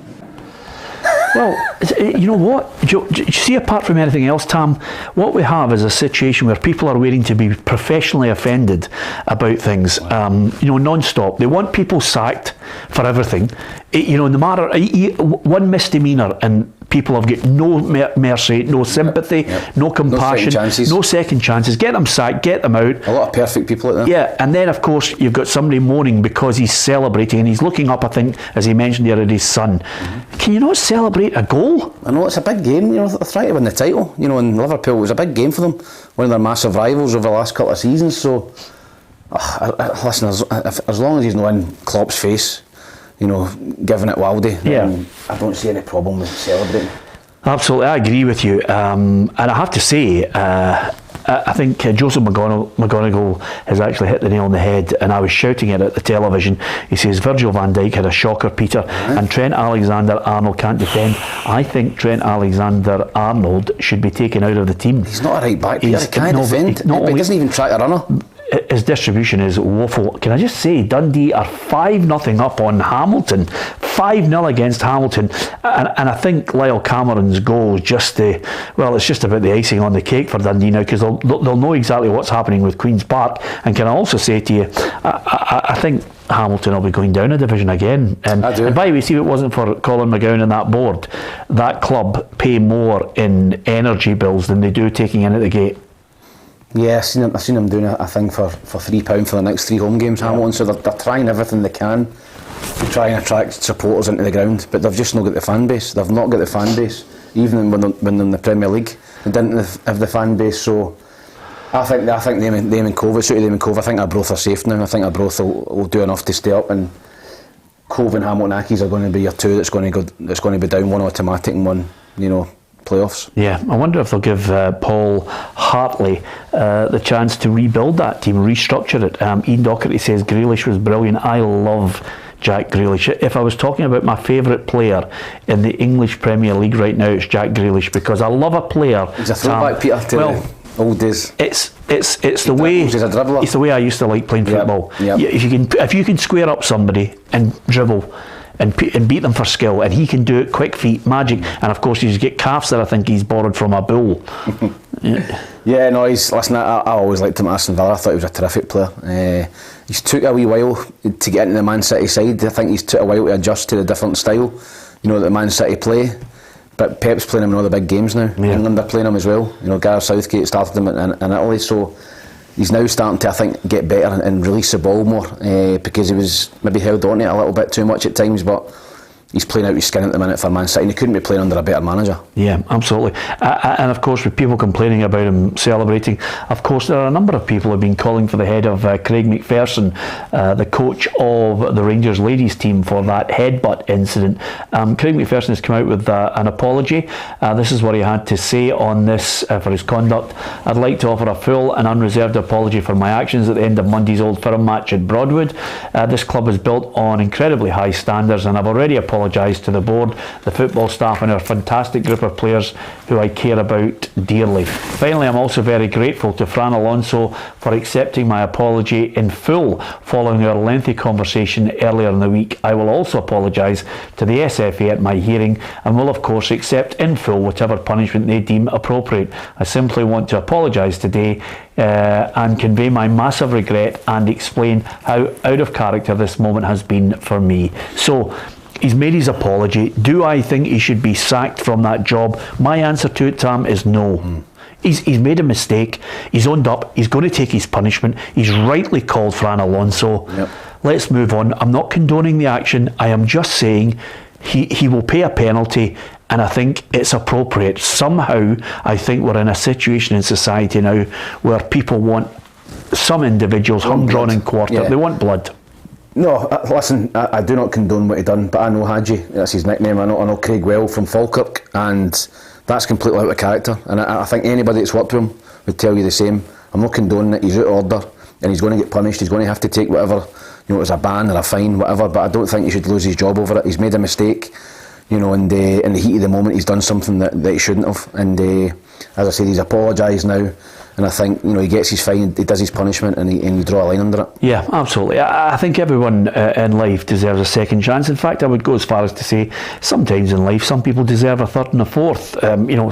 Well, you know what? Do you see, apart from anything else, Tam, what we have is a situation where people are waiting to be professionally offended about things, non-stop. They want people sacked for everything. No matter one misdemeanour and people have got no mercy, no sympathy, no compassion, no second chances. Get them sacked, get them out. A lot of perfect people out there. Yeah, and then of course you've got somebody moaning because he's celebrating and he's looking up, I think, as he mentioned there, at his son. Can you not celebrate a goal? I know, it's a big game. They're trying to win the title. In Liverpool, it was a big game for them. One of their massive rivals over the last couple of seasons. So, listen, as long as he's not in Klopp's face, giving it Waldy, I don't see any problem with celebrating. Absolutely, I agree with you. And I have to say, I think Joseph McGonigal has actually hit the nail on the head, and I was shouting it at the television. He says Virgil van Dijk had a shocker, Peter, and Trent Alexander-Arnold can't defend. I think Trent Alexander-Arnold should be taken out of the team. He's not a right back, Peter. He can't defend. He doesn't even try to run her. his distribution is woeful. Can I just say, Dundee are 5-0 up on Hamilton, 5-0 against Hamilton, and I think Lyle Cameron's goal is just it's just about the icing on the cake for Dundee now, because they'll know exactly what's happening with Queen's Park. And can I also say to you, I think Hamilton will be going down a division again. And by the way, see, if it wasn't for Colin McGowan and that board, that club pay more in energy bills than they do taking in at the gate. Yeah, I've seen them doing a thing for £3 for the next 3 home games, Hamilton, so they're trying everything they can to try and attract supporters into the ground, but they've just not got the fan base. They've not got the fan base, even when they're in the Premier League. They didn't have the fan base, so I think them and Cove, I think Arbroath are safe now. I think Arbroath will do enough to stay up, and Cove and Hamilton Accies are going to be your two that's going to be down, one automatic and one, playoffs. Yeah, I wonder if they'll give Paul Hartley the chance to rebuild that team, restructure it. Ian Docherty says Grealish was brilliant. I love Jack Grealish. If I was talking about my favourite player in the English Premier League right now, it's Jack Grealish, because I love a player. He's a throwback, Peter, to the old days. It's the way. He's a dribbler. It's the way I used to like playing football. Yep. If you can square up somebody and dribble and beat them for skill, and he can do it, quick feet, magic, and of course you get calves that I think he's borrowed from a bull. I always liked him at Aston Villa. I thought he was a terrific player. He's took a wee while to get into the Man City side. I think he's took a while to adjust to the different style, that the Man City play. But Pep's playing him in all the big games now. England are playing him as well. Gareth Southgate started him in Italy, so he's now starting to, I think, get better and release the ball more, because he was maybe held on to it a little bit too much at times, but he's playing out his skin at the minute for Man City, and he couldn't be playing under a better manager. Yeah, absolutely. And of course, with people complaining about him celebrating, of course there are a number of people who have been calling for the head of Craig McPherson, the coach of the Rangers ladies team, for that headbutt incident. Craig McPherson has come out with an apology. This is what he had to say on this for his conduct. I'd like to offer a full and unreserved apology for my actions at the end of Monday's Old Firm match at Broadwood. This club is built on incredibly high standards, and I've already apologised to the board, the football staff, and our fantastic group of players who I care about dearly. Finally, I'm also very grateful to Fran Alonso for accepting my apology in full following our lengthy conversation earlier in the week. I will also apologise to the SFA at my hearing, and will of course accept in full whatever punishment they deem appropriate. I simply want to apologise today and convey my massive regret and explain how out of character this moment has been for me. So, he's made his apology. Do I think he should be sacked from that job? My answer to it, Tam, is no. He's made a mistake. He's owned up. He's going to take his punishment. He's rightly called Fran Alonso. Yep. Let's move on. I'm not condoning the action. I am just saying he will pay a penalty, and I think it's appropriate. Somehow, I think we're in a situation in society now where people want some individuals hung, drawn and quartered. Yeah. They want blood. No, listen, I do not condone what he done, but I know Hadji, that's his nickname. I know Craig well from Falkirk, and that's completely out of character, and I think anybody that's worked with him would tell you the same. I'm not condoning it. He's out of order, and he's going to get punished. He's going to have to take whatever, it was a ban or a fine, whatever, but I don't think he should lose his job over it. He's made a mistake, in the heat of the moment he's done something that he shouldn't have, and as I said, he's apologised now. And I think, he gets his fine, he does his punishment, and you draw a line under it. Yeah, absolutely. I think everyone in life deserves a second chance. In fact, I would go as far as to say, sometimes in life, some people deserve a third and a fourth.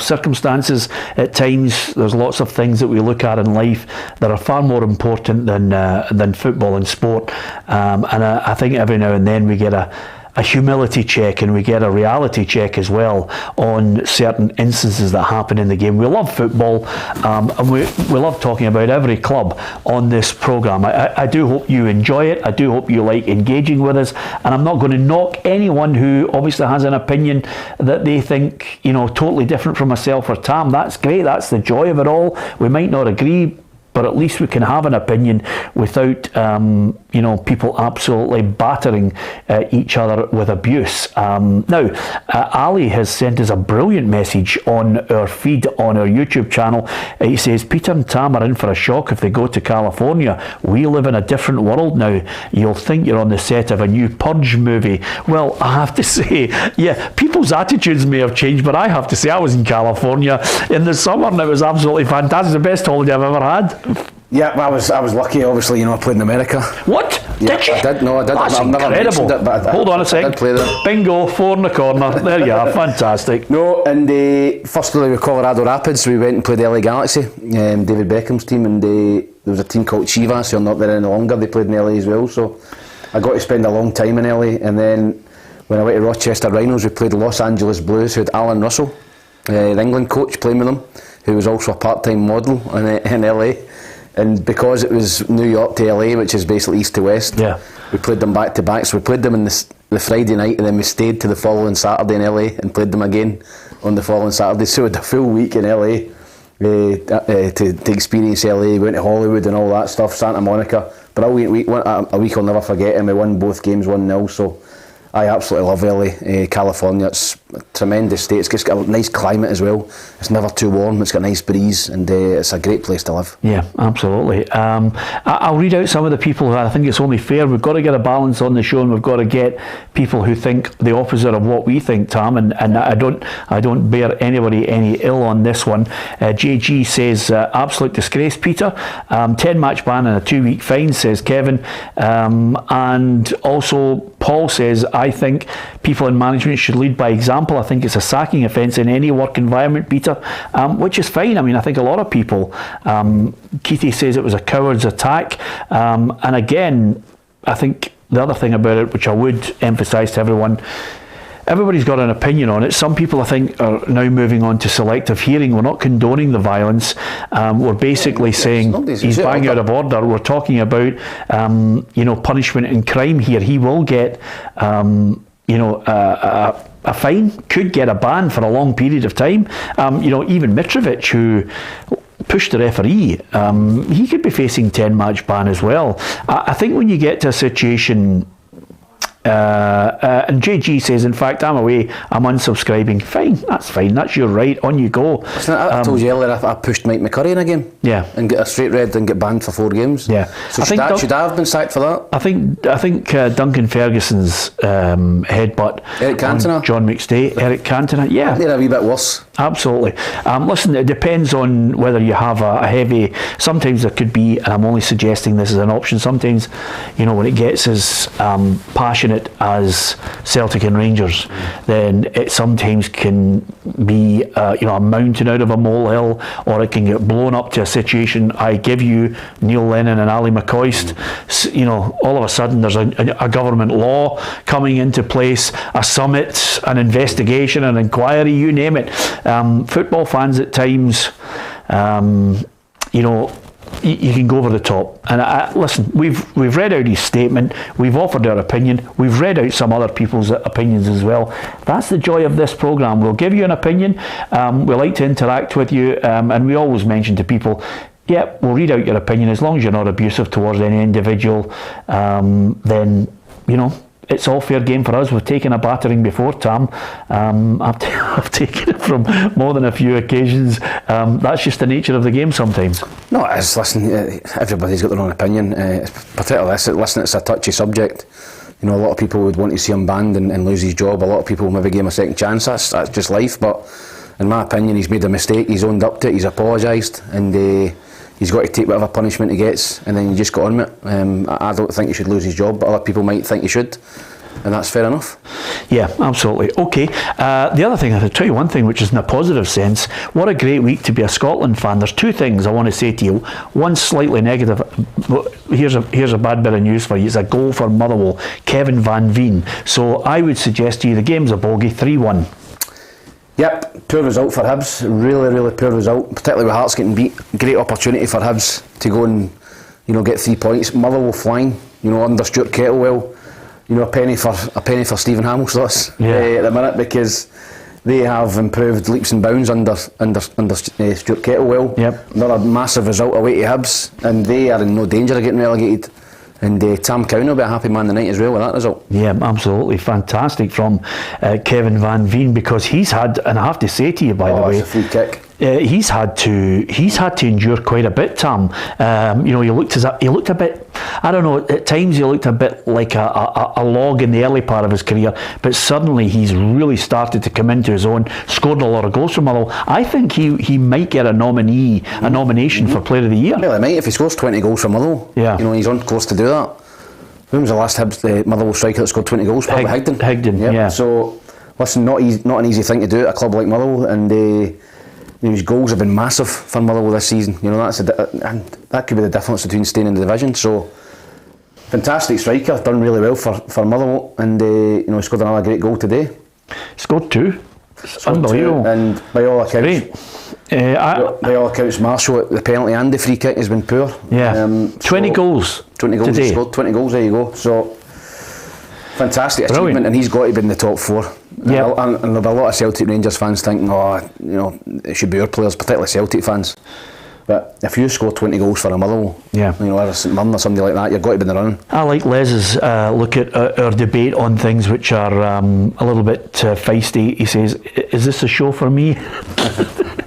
Circumstances, at times, there's lots of things that we look at in life that are far more important than football and sport. And I think every now and then we get a humility check, and we get a reality check as well on certain instances that happen in the game. We love football, and we love talking about every club on this programme. I do hope you enjoy it. I do hope you like engaging with us, and I'm not going to knock anyone who obviously has an opinion that they think totally different from myself or Tam. That's great. That's the joy of it all. We might not agree, but at least we can have an opinion without, people absolutely battering each other with abuse. Now, Ali has sent us a brilliant message on our feed on our YouTube channel. He says, Peter and Tam are in for a shock if they go to California. We live in a different world now. You'll think you're on the set of a new Purge movie. Well, I have to say, yeah, people's attitudes may have changed, but I have to say I was in California in the summer, and it was absolutely fantastic. The best holiday I've ever had. Yeah, well, I was lucky. Obviously, you know, I played in America. What? Yeah, Did you? I did. No, I did. That's I've never incredible. mentioned it, but Hold on a I sec. did play there. Bingo, 4 in the corner. There you are. Fantastic. No, and firstly with Colorado Rapids, we went and played the LA Galaxy, David Beckham's team, and there was a team called Chivas, who are not there any longer. They played in LA as well, so I got to spend a long time in LA. And then when I went to Rochester Rhinos, we played the Los Angeles Blues, who had Alan Russell, the England coach, playing with them, who was also a part-time model in LA. And because it was New York to LA, which is basically east to west, we played them back to back. So we played them on the Friday night, and then we stayed to the following Saturday in LA and played them again on the following Saturday. So we had a full week in LA to experience LA. We went to Hollywood and all that stuff, Santa Monica. But a week I'll never forget, and we won both games 1-0. So I absolutely love LA, California. It's a tremendous state. It's got a nice climate as well. It's never too warm. It's got a nice breeze, and it's a great place to live. Yeah, absolutely. I'll read out some of the people who I think it's only fair. We've got to get a balance on the show, and we've got to get people who think the opposite of what we think, Tam. And I don't bear anybody any ill on this one. JG says absolute disgrace, Peter. 10-match ban and a 2-week fine, says Kevin. And also Paul says, I think people in management should lead by example. I think it's a sacking offence in any work environment, Peter, which is fine. I mean, I think a lot of people, Keithy says it was a coward's attack. And again, I think the other thing about it, which I would emphasise to everyone, everybody's got an opinion on it. Some people, I think, are now moving on to selective hearing. We're not condoning the violence. We're basically saying he's bang out of order. We're talking about, punishment and crime here. He will get, a fine, could get a ban for a long period of time. Even Mitrovic, who pushed the referee, he could be facing 10-match ban as well. I think when you get to a situation, and JG says, in fact, I'm away, I'm unsubscribing. Fine, that's your right, on you go. I told you earlier I pushed Mike McCurry in a game, and get a straight red and get banned for 4 games. So should I have been sacked for that? I think Duncan Ferguson's headbutt, Eric Cantona, John McStay, Eric Cantona, they're a wee bit worse. Absolutely. Listen, it depends on whether you have a heavy. Sometimes there could be, and I'm only suggesting this as an option, sometimes, when it gets as passionate as Celtic and Rangers, then it sometimes can be a mountain out of a molehill, or it can get blown up to a situation. I give you Neil Lennon and Ali McCoist. All of a sudden there's a government law coming into place, a summit, an investigation, an inquiry, you name it. Football fans at times, you can go over the top. And listen, we've read out his statement, we've offered our opinion, we've read out some other people's opinions as well. That's the joy of this programme. We'll give you an opinion, we like to interact with you, and we always mention to people, we'll read out your opinion. As long as you're not abusive towards any individual, then, it's all fair game for us. We've taken a battering before, Tam. I've taken it from more than a few occasions. That's just the nature of the game sometimes. No, everybody's got their own opinion. Particularly it's a touchy subject. A lot of people would want to see him banned and lose his job. A lot of people maybe give him a second chance. That's just life. But in my opinion, he's made a mistake. He's owned up to it. He's apologised, and he's got to take whatever punishment he gets, and then you just go on with it. I don't think he should lose his job, but other people might think he should, and that's fair enough. Yeah, absolutely. Okay, the other thing, I'll tell you one thing which is in a positive sense. What a great week to be a Scotland fan. There's 2 things I want to say to you. One slightly negative. Here's a bad bit of news for you. It's a goal for Motherwell, Kevin Van Veen. So I would suggest to you the game's a bogey, 3-1. Yep, poor result for Hibs. Really, really poor result, particularly with Hearts getting beat. Great opportunity for Hibs to go and get 3 points. Motherwell flying, under Stuart Kettlewell. A penny for Stephen Hamilton at the minute, because they have improved leaps and bounds under Stuart Kettlewell. Another massive result away to Hibs, and they are in no danger of getting relegated. And Tam Cowan will be a happy man tonight as well with that result. Yeah, absolutely fantastic from Kevin Van Veen, because he's had, and I have to say to you, by the way, it's a free kick. he's had to endure quite a bit, Tom. You know, he looked a bit, I don't know, at times he looked a bit like a log in the early part of his career, but suddenly he's really started to come into his own, scored a lot of goals for Motherwell. I think he might get a nomination for Player of the Year. Well, he might if he scores 20 goals for Motherwell. Yeah. You know, he's on course to do that. When was the last Motherwell striker that scored 20 goals? Probably Higdon. Higdon, yeah. So, listen, not an easy thing to do at a club like Motherwell, and his goals have been massive for Motherwell this season. You know, and that could be the difference between staying in the division. So, fantastic striker, done really well for Motherwell, and you know, he scored another great goal today. Scored two. Unbelievable. And by all accounts, by all accounts, Marshall at the penalty and the free kick has been poor. Yeah. 20 goals. 20 goals. Today. He scored 20 goals. There you go. So fantastic achievement, and he's got to be in the top four. Yeah. And there'll be a lot of Celtic Rangers fans thinking, oh, you know, it should be our players, particularly Celtic fans. But if you score 20 goals for a Motherwell, you know, or a St Mirren or somebody like that, you've got to be in the running. I like Les's look at our debate on things which are a little bit feisty. He says, is this a show for me?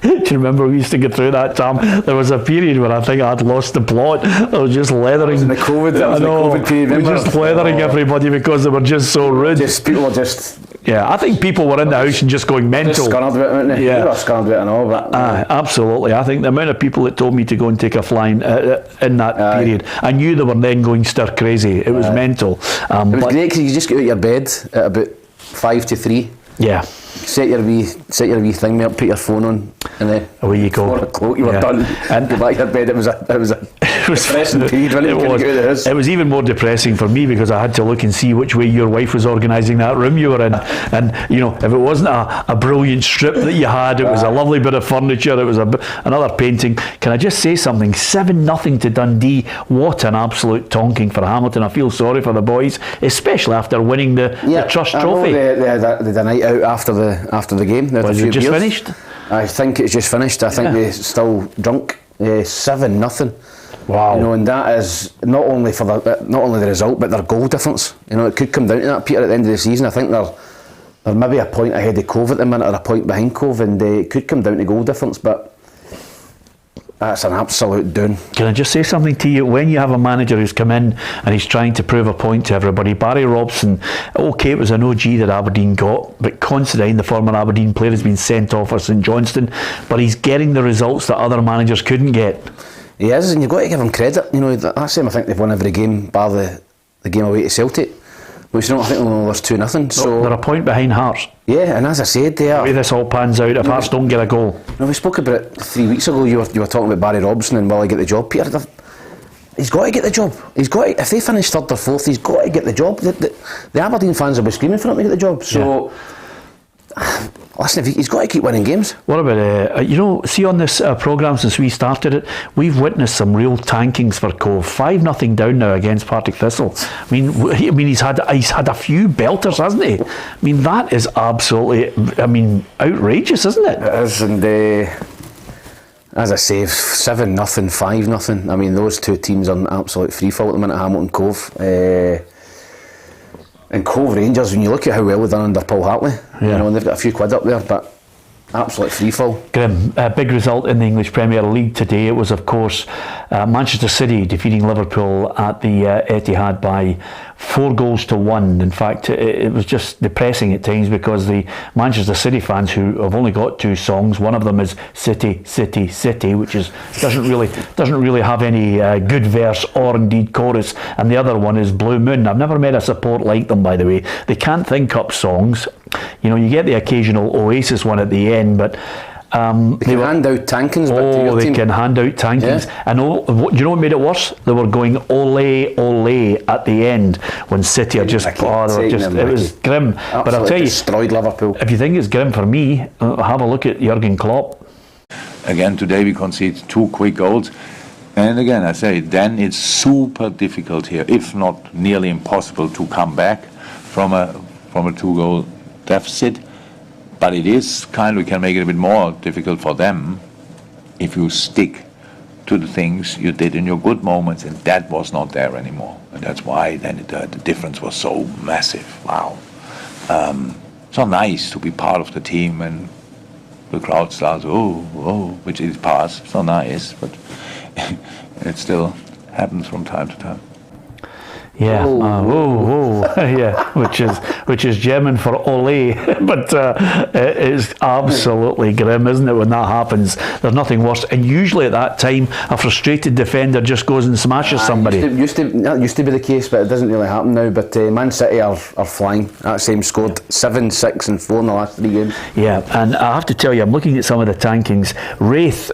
Do you remember we used to get through that, Tom? There was a period where I think I had lost the plot. I was just leathering. In the COVID period, we were just leathering everybody because they were just so rude. People were just... Yeah, I think people were in the house and just going mental. Just scunnered with it, weren't they? Yeah. They were scunnered with it and all, but... absolutely. I think the amount of people that told me to go and take a fly in that period, I knew they were then going stir crazy. It was mental. It was great because you just get out of your bed at about 2 to 3. Yeah. Set your wee thing up, put your phone on, and then away you go. 4 o'clock, you were done. And go back to your bed. It was a depressing period when you couldn't get out of the house. It was even more depressing for me because I had to look and see which way your wife was organising that room you were in. And you know, if it wasn't a brilliant strip that you had, it was a lovely bit of furniture, it was another painting. Can I just say something? 7-0 to Dundee. What an absolute tonking for Hamilton. I feel sorry for the boys, especially after winning the Trust Trophy. They had a night out after the game. Was it just finished? I think it's just finished. I think they're still drunk. 7-0. Wow. You know, and that is not only the result, but their goal difference. You know, it could come down to that, Peter, at the end of the season. I think they're maybe a point ahead of Cove at the minute, or a point behind Cove, and it could come down to goal difference, but that's an absolute doom. Can I just say something to you? When you have a manager who's come in and he's trying to prove a point to everybody, Barry Robson, okay, it was an OG that Aberdeen got, but Considine, the former Aberdeen player, has been sent off for St Johnstone, but he's getting the results that other managers couldn't get. He is, and you've got to give him credit. You know, that's him. I think they've won every game bar the game away to Celtic, which I think only lost 2-0. So they're a point behind Hearts. Yeah, and as I said, they are. The way this all pans out, if Hearts don't get a goal. No, we spoke about it 3 weeks ago. You were talking about Barry Robson and will he get the job, Peter? He's got to get the job. He's got to, if they finish third or fourth, he's got to get the job. The Aberdeen fans will be screaming for him to get the job. So. Yeah. Listen, he's got to keep winning games. What about, you know, see on this programme since we started it, we've witnessed some real tankings for Cove. 5-0 down now against Partick Thistle. I mean, he's had a few belters, hasn't he? I mean, that is absolutely, outrageous, isn't it? It is, and as I say, 7-0, 5-0. I mean, those two teams are an absolute free fall at the minute, Hamilton Cove. And Cove Rangers, when you look at how well they've done under Paul Hartley, you know, and they've got a few quid up there, but absolute free fall. Grim. A big result in the English Premier League today. It was, of course, Manchester City defeating Liverpool at the Etihad by 4-1. In fact, it was just depressing at times because the Manchester City fans, who have only got 2 songs, one of them is City, City, City, which doesn't really have any good verse or indeed chorus, and the other one is Blue Moon. I've never met a support like them, by the way. They can't think up songs. You know, you get the occasional Oasis one at the end, but they can hand out tankings. They can hand out tankings. Yeah. And do you know what made it worse? They were going ole ole at the end when City are just. It was grim. Absolutely, but I'll tell you, destroyed Liverpool. If you think it's grim for me, have a look at Jurgen Klopp. Again today we concede 2 quick goals, and again I say then it's super difficult here, if not nearly impossible, to come back from a 2-goal deficit. But it is we can make it a bit more difficult for them if you stick to the things you did in your good moments, and that was not there anymore. And that's why then the difference was so massive. Wow. So nice to be part of the team and the crowd starts, which is past, it's not nice, but it still happens from time to time. Yeah, yeah, which is German for ole, but it is absolutely grim, isn't it, when that happens? There's nothing worse, and usually at that time, a frustrated defender just goes and smashes somebody. That used to be the case, but it doesn't really happen now. But Man City are flying. That same scored 7, 6 and 4 in the last 3 games. Yeah, and I have to tell you, I'm looking at some of the tankings. Wraith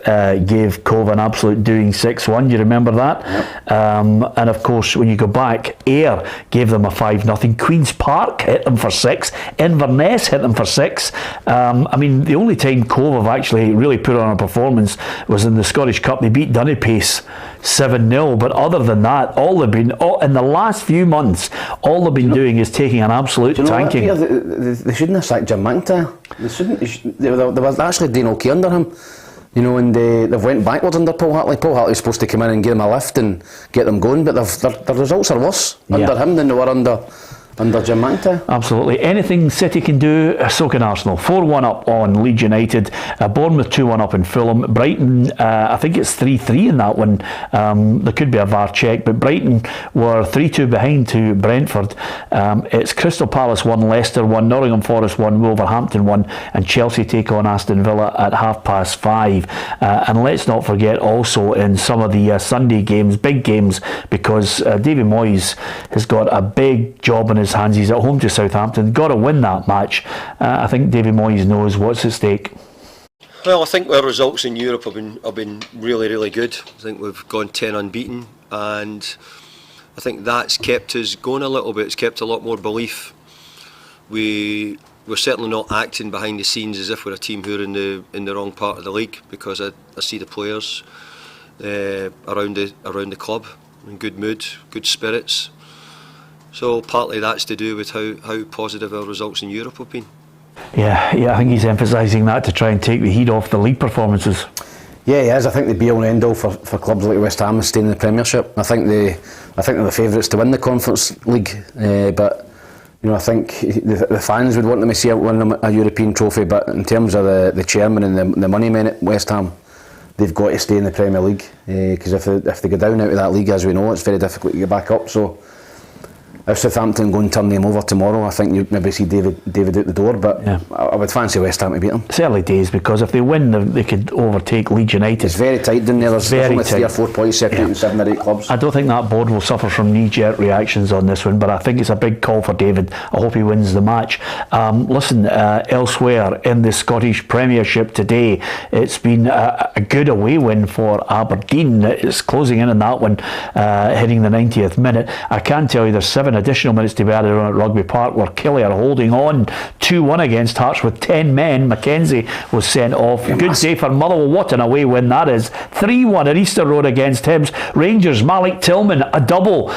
gave Cove an absolute doing 6-1, you remember that? Yep. And of course, when you go back, Ayr gave them a 5-0. Queen's Park hit them for 6. Inverness hit them for 6. I mean, the only time Cove have actually really put on a performance was in the Scottish Cup. They beat Dunnipace 7-0. But other than that, in the last few months, all they've been doing is taking an absolute tanking. They shouldn't have sacked Jim McIntyre. They was actually doing okay under him. You know, and they've went backwards under Paul Hartley. Paul Hartley's supposed to come in and give them a lift and get them going, but their results are worse under him than they were under Jim McIntyre. Absolutely. Anything City can do, so can Arsenal. 4-1 up on Leeds United. Bournemouth 2-1 up in Fulham. Brighton, I think it's 3-3 in that one. There could be a VAR check, but Brighton were 3-2 behind to Brentford. It's Crystal Palace 1, Leicester 1, Nottingham Forest 1, Wolverhampton 1, and Chelsea take on Aston Villa at 5:30. And let's not forget also in some of the Sunday games, big games, because David Moyes has got a big job in his hands. He's at home to Southampton. Got to win that match. I think David Moyes knows what's at stake. Well, I think our results in Europe have been really, really good. I think we've gone 10 unbeaten, and I think that's kept us going a little bit. It's kept a lot more belief. We're certainly not acting behind the scenes as if we're a team who are in the wrong part of the league, because I see the players around the club in good mood, good spirits. So partly that's to do with how positive our results in Europe have been. Yeah, I think he's emphasising that to try and take the heat off the league performances. Yeah, he is. I think the be-all and end-all for clubs like West Ham is staying in the Premiership. I think they're the favourites to win the Conference League, but you know, I think the fans would want them to see win a European trophy. But in terms of the chairman and the money men at West Ham, they've got to stay in the Premier League, because if they go down out of that league, as we know, it's very difficult to get back up. So if Southampton go and turn them over tomorrow, I think you'd maybe see David out the door, but yeah. I would fancy West Ham to beat them. It's early days, because if they win, they could overtake Leeds United. It's very tight down there. There's only 3 or 4 points separating 7 or 8 clubs. I don't think that board will suffer from knee-jerk reactions on this one, but I think it's a big call for David. I hope he wins the match. Listen, elsewhere in the Scottish Premiership today, it's been a good away win for Aberdeen. It's closing in on that one, hitting the 90th minute. I can tell you there's 7 additional minutes to be added on at Rugby Park, where Killie are holding on 2-1 against Hearts with 10 men. Mackenzie was sent off. Good save for Motherwell. What an away win that is. 3-1 at Easter Road against Hibs. Rangers, Malik Tillman, a double.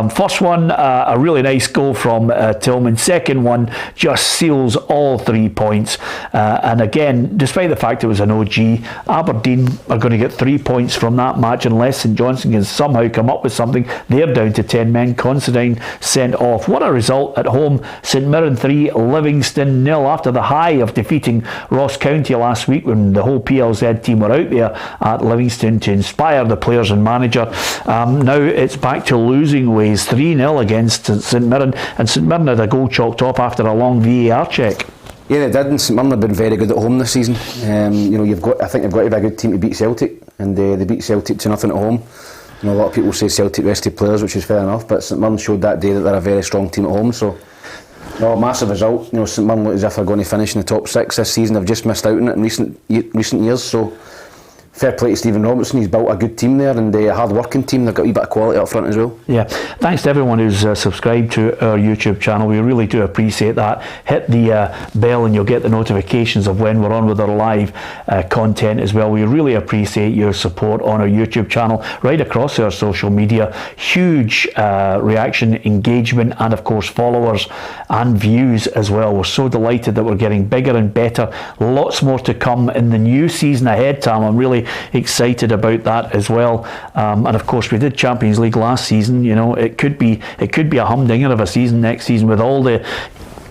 First one, a really nice goal from Tillman. Second one just seals all 3 points. And again, despite the fact it was an OG, Aberdeen are going to get 3 points from that match unless St Johnstone can somehow come up with something. They're down to 10 men. Considine sent off. What a result at home. St Mirren 3, Livingston 0, after the high of defeating Ross County last week when the whole PLZ team were out there at Livingston to inspire the players and manager. Now it's back to losing ways. 3-0 against St Mirren, and St Mirren had a goal chalked off after a long VAR check. Yeah, they did, and St Mirren have been very good at home this season. You know, I think you've got to be a good team to beat Celtic, and they beat Celtic 2-0 at home. You know, a lot of people say Celtic rested players, which is fair enough, but St Mirren showed that day that they're a very strong team at home. So, no, massive result. You know, St Mirren look as if they're going to finish in the top 6 this season. They've just missed out on it in recent years. So, fair play to Stephen Robertson. He's built a good team there, and a hard-working team. They've got a wee bit of quality up front as well. Yeah, thanks to everyone who's subscribed to our YouTube channel. We really do appreciate that. Hit the bell and you'll get the notifications of when we're on with our live content as well. We really appreciate your support on our YouTube channel, right across our social media. Huge reaction, engagement, and of course followers and views as well. We're so delighted that we're getting bigger and better. Lots more to come in the new season ahead, Tam. I'm really excited about that as well. And of course we did Champions League last season. You know, it could be a humdinger of a season next season with all the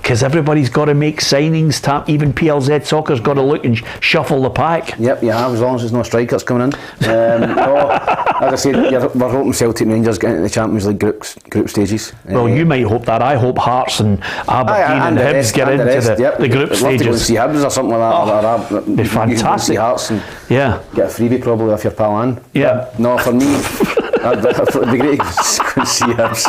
because everybody's got to make signings. Even PLZ Soccer's got to look and shuffle the pack. Yep, you have, as long as there's no strikers coming in. No, as I said, we're hoping Celtic and Rangers get into the Champions League group stages. Well, you might hope that. I hope Hearts and Aberdeen and Hibs get into the group stages. I'd love to go and see Hibs or something like that. It'd be fantastic. Hearts and get a freebie probably off your pal Anne. Yeah. But no, for me, it'd be great to go and see Hibs.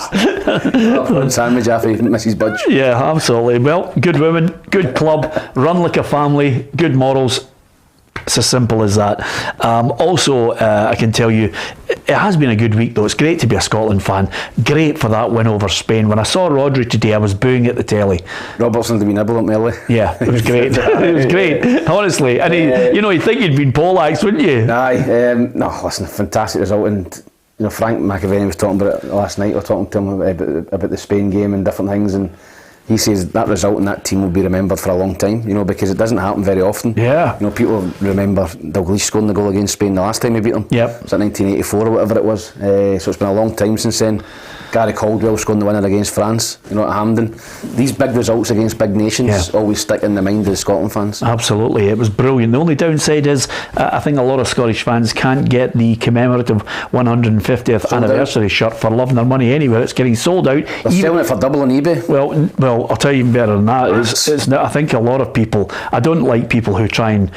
Sandwich after Mrs. Budge. Yeah, absolutely. Well, good women, good club, run like a family, good morals. It's as simple as that. Also, I can tell you, it has been a good week though. It's great to be a Scotland fan. Great for that win over Spain. When I saw Rodri today, I was booing at the telly. Robertson to be nibble at me early. Yeah, it was great. It was great, honestly. And you'd think you'd been poleaxed, wouldn't you? Aye. No, listen, fantastic result. And Frank McAvenny was talking about it last night. We were talking to him about the Spain game and different things, and he says that result in that team will be remembered for a long time, because it doesn't happen very often. Yeah. People remember Dalglish scoring the goal against Spain the last time we beat them. Yep. It was 1984 or whatever it was. So it's been a long time since then. Gary Caldwell scoring the winner against France, at Hampden. These big results against big nations always stick in the mind of the Scotland fans. Absolutely, it was brilliant. The only downside is I think a lot of Scottish fans can't get the commemorative 150th anniversary shirt for loving their money anywhere. It's getting sold out. They're selling it for double on eBay. Well, I'll tell you even better than that. It's I think a lot of people, I don't like people who try and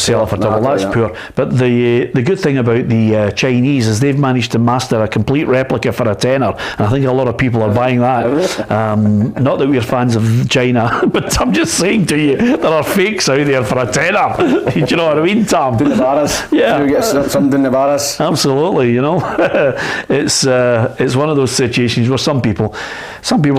sell it for double. That's poor. But the good thing about the Chinese is they've managed to master a complete replica for a tenner. And I think a lot of people are buying that. Not that we're fans of China, but I'm just saying to you, there are fakes out there for a tenner. Do you know what I mean, Tom? Yeah. You get some down the barras. Absolutely, it's one of those situations where some people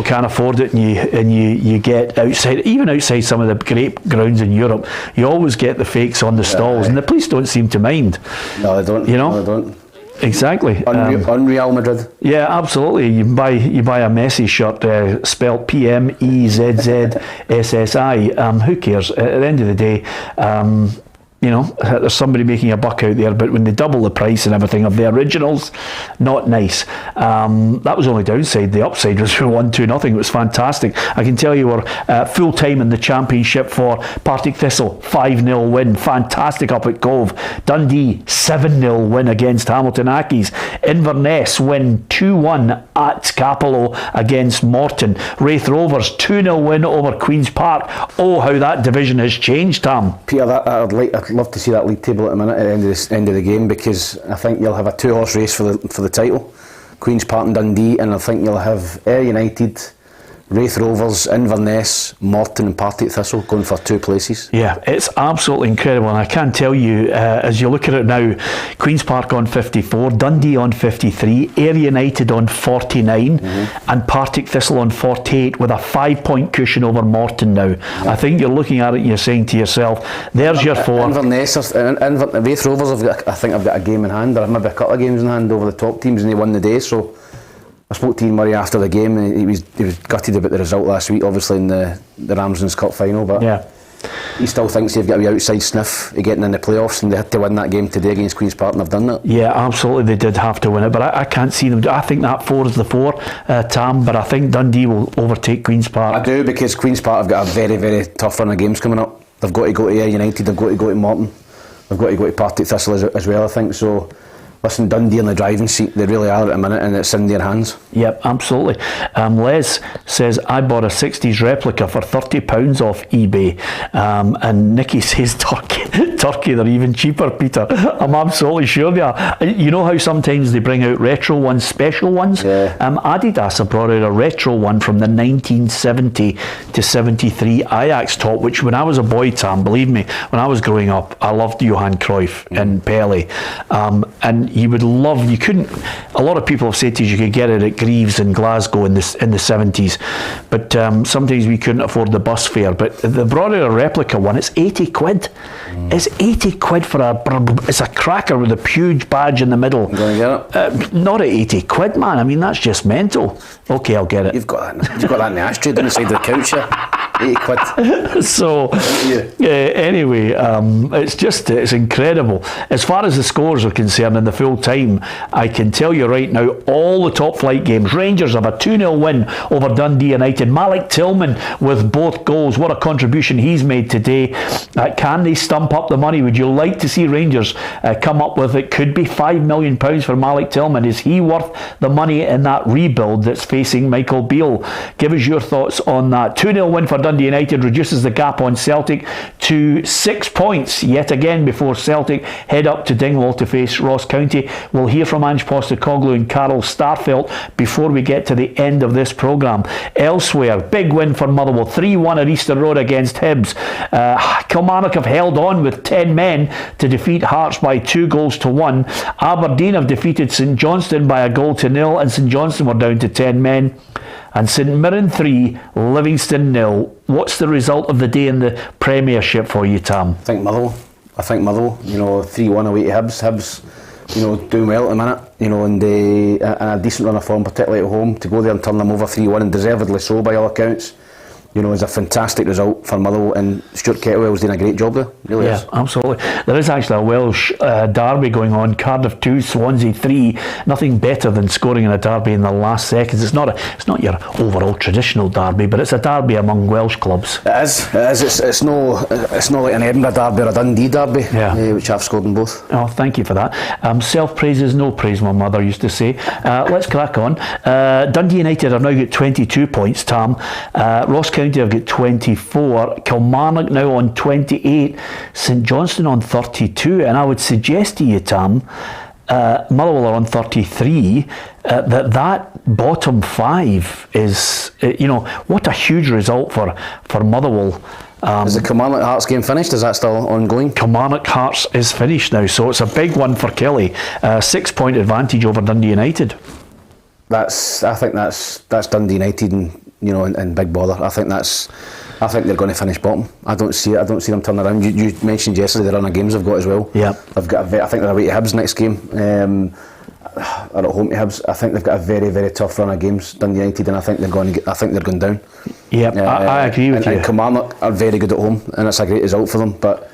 can't afford it, and you get outside some of the great grounds in Europe, you always get the fakes on the stalls, and the police don't seem to mind. No, they don't. No, they don't. Exactly. Unreal Madrid. Yeah, absolutely. You buy a Messi shirt spelled PMEZZSSI. Who cares? At the end of the day, there's somebody making a buck out there, but when they double the price and everything of the originals, not nice. That was the only downside. The upside was we won 2-0. It was fantastic. I can tell you we're full time in the Championship for Partick Thistle, 5-0 win, fantastic up at Cove. Dundee 7-0 win against Hamilton Accies. Inverness win 2-1 at Capello against Morton. Wraith Rovers 2-0 win over Queen's Park. Oh, how that division has changed, Tom. Peter, I'd love to see that league table at the minute at the end of the game, because I think you'll have a 2-horse race for the title. Queen's Park and Dundee, and I think you'll have Ayr United, Wraith Rovers, Inverness, Morton and Partick Thistle going for 2 places. Yeah, it's absolutely incredible, and I can tell you, as you look at it now, Queen's Park on 54, Dundee on 53, Ayr United on 49, and Partick Thistle on 48, with a 5-point cushion over Morton now. Yeah. I think you're looking at it and you're saying to yourself, there's your 4. Inverness, Wraith Rovers, I think I've got a game in hand, or maybe a couple of games in hand over the top teams, and they won the day, so I spoke to Ian Murray after the game, and he was gutted about the result last week, obviously in the Ramsden's Cup final, but he still thinks they've got a wee outside sniff of getting in the playoffs, and they had to win that game today against Queen's Park, and they've done that. Yeah, absolutely, they did have to win it, but I can't see them. I think that 4 is the 4, Tam, but I think Dundee will overtake Queen's Park. I do, because Queen's Park have got a very, very tough run of games coming up. They've got to go to Ayr United, they've got to go to Morton, they've got to go to Partick Thistle as well, I think, so. Listen, Dundee in the driving seat, they really are at the minute, and it's in their hands. Yep, absolutely. Les says, I bought a 60s replica for £30 off eBay. And Nicky says, Turkey, they're even cheaper, Peter. I'm absolutely sure they are. You know how sometimes they bring out retro ones, special ones? Yeah. Adidas have brought out a retro one from the 1970 to 73 Ajax top, which when I was a boy, Tam, believe me, when I was growing up, I loved Johan Cruyff and Pele. And a lot of people have said to you could get it at Greaves in Glasgow in the 70s, but sometimes we couldn't afford the bus fare, but they brought out a replica one. It's 80 quid. It's 80 quid for it's a cracker with a huge badge in the middle. You going to get it? Not at 80 quid, man. I mean, that's just mental. Okay, I'll get it. You've got that in the ashtray down the side of the couch here. 80 quid. So, anyway, it's incredible. As far as the scores are concerned in the full time, I can tell you right now, all the top flight games, Rangers have a 2-0 win over Dundee United. Malik Tillman with both goals. What a contribution he's made today. Can they stump up the money? Would you like to see Rangers come up with, it could be £5 million for Malik Tillman? Is he worth the money in that rebuild that's facing Michael Beale? Give us your thoughts on that. 2-0 win for Dundee United reduces the gap on Celtic to 6 points yet again before Celtic head up to Dingwall to face Ross County. We'll hear from Ange Postecoglou and Carol Starfelt before we get to the end of this programme. Elsewhere, big win for Motherwell, 3-1 at Easter Road against Hibs. Kilmarnock have held on with 10 men to defeat Hearts by 2-1. Aberdeen have defeated St Johnstone by 1-0, and St Johnstone were down to 10 men. And St Mirren 3, Livingston 0. What's the result of the day in the Premiership for you, Tam? I think Motherwell, 3-1 away to Hibs. Hibs, doing well at the minute, and a decent run of form, particularly at home. To go there and turn them over 3-1, and deservedly so by all accounts, is a fantastic result for Motherwell, and Stuart Kettlewell's doing a great job there, really is. Absolutely. There is actually a Welsh derby going on, Cardiff 2, Swansea 3. Nothing better than scoring in a derby in the last seconds. It's not your overall traditional derby, but it's a derby among Welsh clubs. It is. It's not like an Edinburgh derby or a Dundee derby, which I've scored in both. Oh, thank you for that. Self-praise is no praise, my mother used to say. Let's crack on. Dundee United have now got 22 points, Tam. Ross County have got 24, Kilmarnock now on 28, St Johnstone on 32, and I would suggest to you, Tam, Motherwell are on 33, that bottom five is, what a huge result for Motherwell. Is the Kilmarnock Hearts game finished? Is that still ongoing? Kilmarnock Hearts is finished now, so it's a big one for Kelly. 6 point advantage over Dundee United. I think that's Dundee United and big bother. I think they're going to finish bottom. I don't see them turning around. You mentioned yesterday the run of games they've got as well. Yeah, they've got. I think they're away to Hibs next game. They're at home to Hibs. I think they've got a very, very tough run of games, Dundee United, and I think they're going down. Yeah, I agree with you. And Kilmarnock are very good at home, and it's a great result for them. But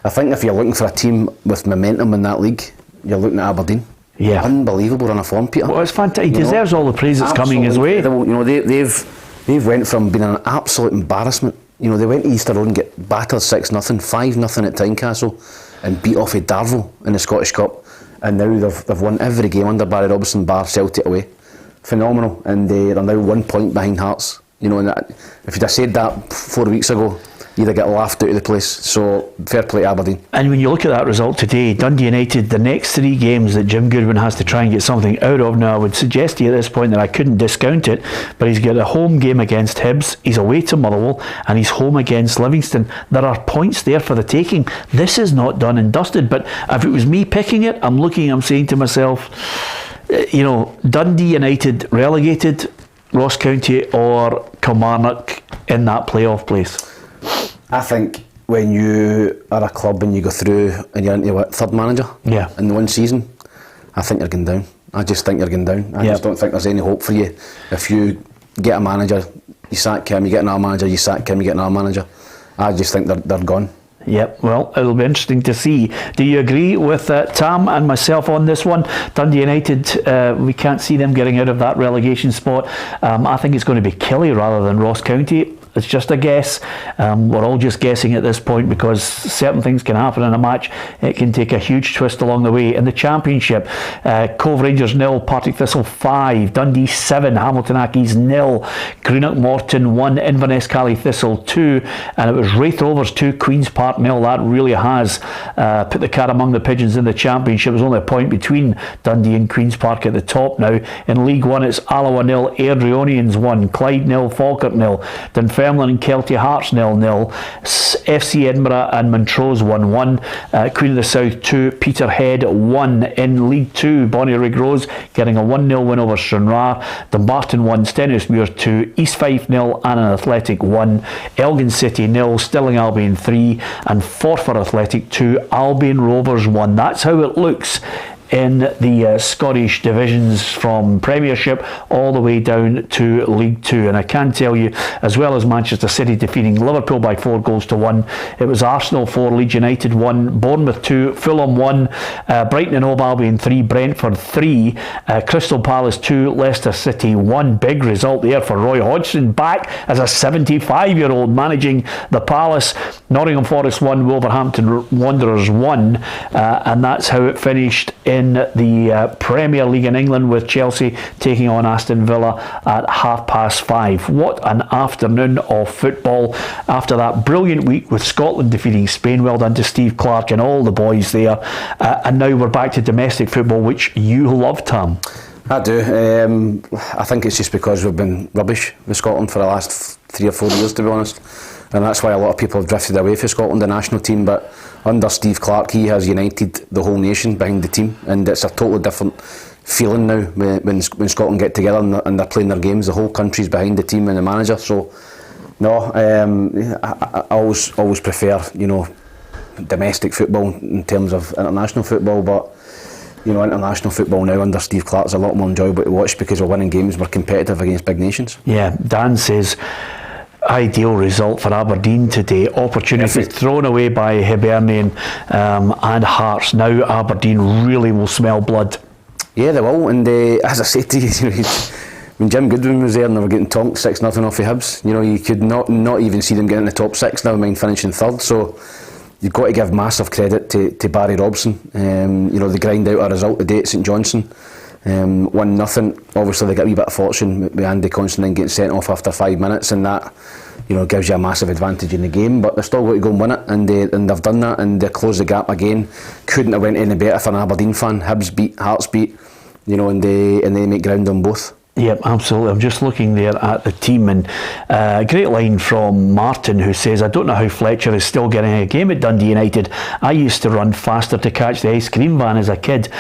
I think if you're looking for a team with momentum in that league, you're looking at Aberdeen. Yeah, unbelievable run of form, Peter. Well, it's fantastic. He deserves all the praise that's coming his way. They've went from being an absolute embarrassment. They went to Easter Road and get battered 6-0, 5-0 at Tynecastle, and beat off Darvel in the Scottish Cup. And now they've won every game under Barry Robinson, bar Celtic away. Phenomenal, and they're now 1 point behind Hearts. And if you'd have said that 4 weeks ago, you'd have got laughed out of the place. So fair play to Aberdeen. And when you look at that result today, Dundee United, the next 3 games that Jim Goodwin has to try and get something out of. Now I would suggest to you at this point that I couldn't discount it, but he's got a home game against Hibs, he's away to Motherwell, and he's home against Livingston. There are points there for the taking. This is not done and dusted, but if it was me picking it, I'm saying to myself, Dundee United relegated, Ross County or Kilmarnock in that playoff place. I think when you are a club and you go through and you're into third manager in one season, I think you're going down. I just think you're going down. I just don't think there's any hope for you. If you get a manager, you sack him, you get another manager, you sack him, you get another manager. I just think they're gone. Yep, well, it'll be interesting to see. Do you agree with Tam and myself on this one? Dundee United, we can't see them getting out of that relegation spot. I think it's going to be Kelly rather than Ross County. It's just a guess. We're all just guessing at this point because certain things can happen in a match. It can take a huge twist along the way. In the Championship, Cove Rangers 0, Partick Thistle 5, Dundee 7, Hamilton Accies 0, Greenock Morton 1, Inverness Cally Thistle 2, and it was Raith Rovers 2, Queen's Park 0. That really has put the cat among the pigeons in the Championship. There's only a point between Dundee and Queen's Park at the top now. In League 1, it's Alloa 0, Airdrieonians 1, Clyde 0, Falkirk 0, Dunfermline and Kelty Hearts 0-0, FC Edinburgh and Montrose 1-1, Queen of the South 2, Peterhead 1. In League 2, Bonnyrigg Rose getting a 1-0 win over Stranraer, Dumbarton 1, Stenhousemuir 2, East Fife 0, Annan Athletic 1, Elgin City 0, Stirling Albion 3, and Forfar Athletic 2, Albion Rovers 1. That's how it looks in the Scottish divisions from Premiership all the way down to League Two. And I can tell you, as well as Manchester City defeating Liverpool by 4-1, it was Arsenal 4, Leeds United 1, Bournemouth 2, Fulham 1, Brighton and Hove Albion 3, Brentford 3, Crystal Palace 2, Leicester City 1. Big result there for Roy Hodgson, back as a 75-year-old managing the Palace. Nottingham Forest 1, Wolverhampton Wanderers 1, and that's how it finished in the Premier League in England, with Chelsea taking on Aston Villa at 5:30. What an afternoon of football after that brilliant week with Scotland defeating Spain. Well done to Steve Clarke and all the boys there. And now we're back to domestic football, which you love, Tam. I do. I think it's just because we've been rubbish with Scotland for the last 3 or 4 years, to be honest. And that's why a lot of people have drifted away from Scotland, the national team. But under Steve Clarke, he has united the whole nation behind the team, and it's a totally different feeling now when Scotland get together and they're playing their games. The whole country's behind the team and the manager. So, no, I always prefer, domestic football in terms of international football. But international football now under Steve Clarke is a lot more enjoyable to watch because we're winning games, we're competitive against big nations. Yeah, Dan says ideal result for Aberdeen today. Opportunity thrown away by Hibernian and Hearts. Now Aberdeen really will smell blood. Yeah, they will. And as I said to you, when Jim Goodwin was there and they were getting tonked 6-0 off the Hibs, you could not even see them getting in the top 6, never mind finishing third. So you've got to give massive credit to Barry Robson. They grind out a result today at St Johnstone. 1-0. Obviously they got a wee bit of fortune with Andy Considine getting sent off after 5 minutes, and that gives you a massive advantage in the game. But they've still got to go and win it, and they've done that, and they closed the gap again. Couldn't have went any better for an Aberdeen fan. Hibs beat, Hearts beat, and they make ground on both. Yep, absolutely. I'm just looking there at the team, and a great line from Martin, who says, I don't know how Fletcher is still getting a game at Dundee United. I used to run faster to catch the ice cream van as a kid.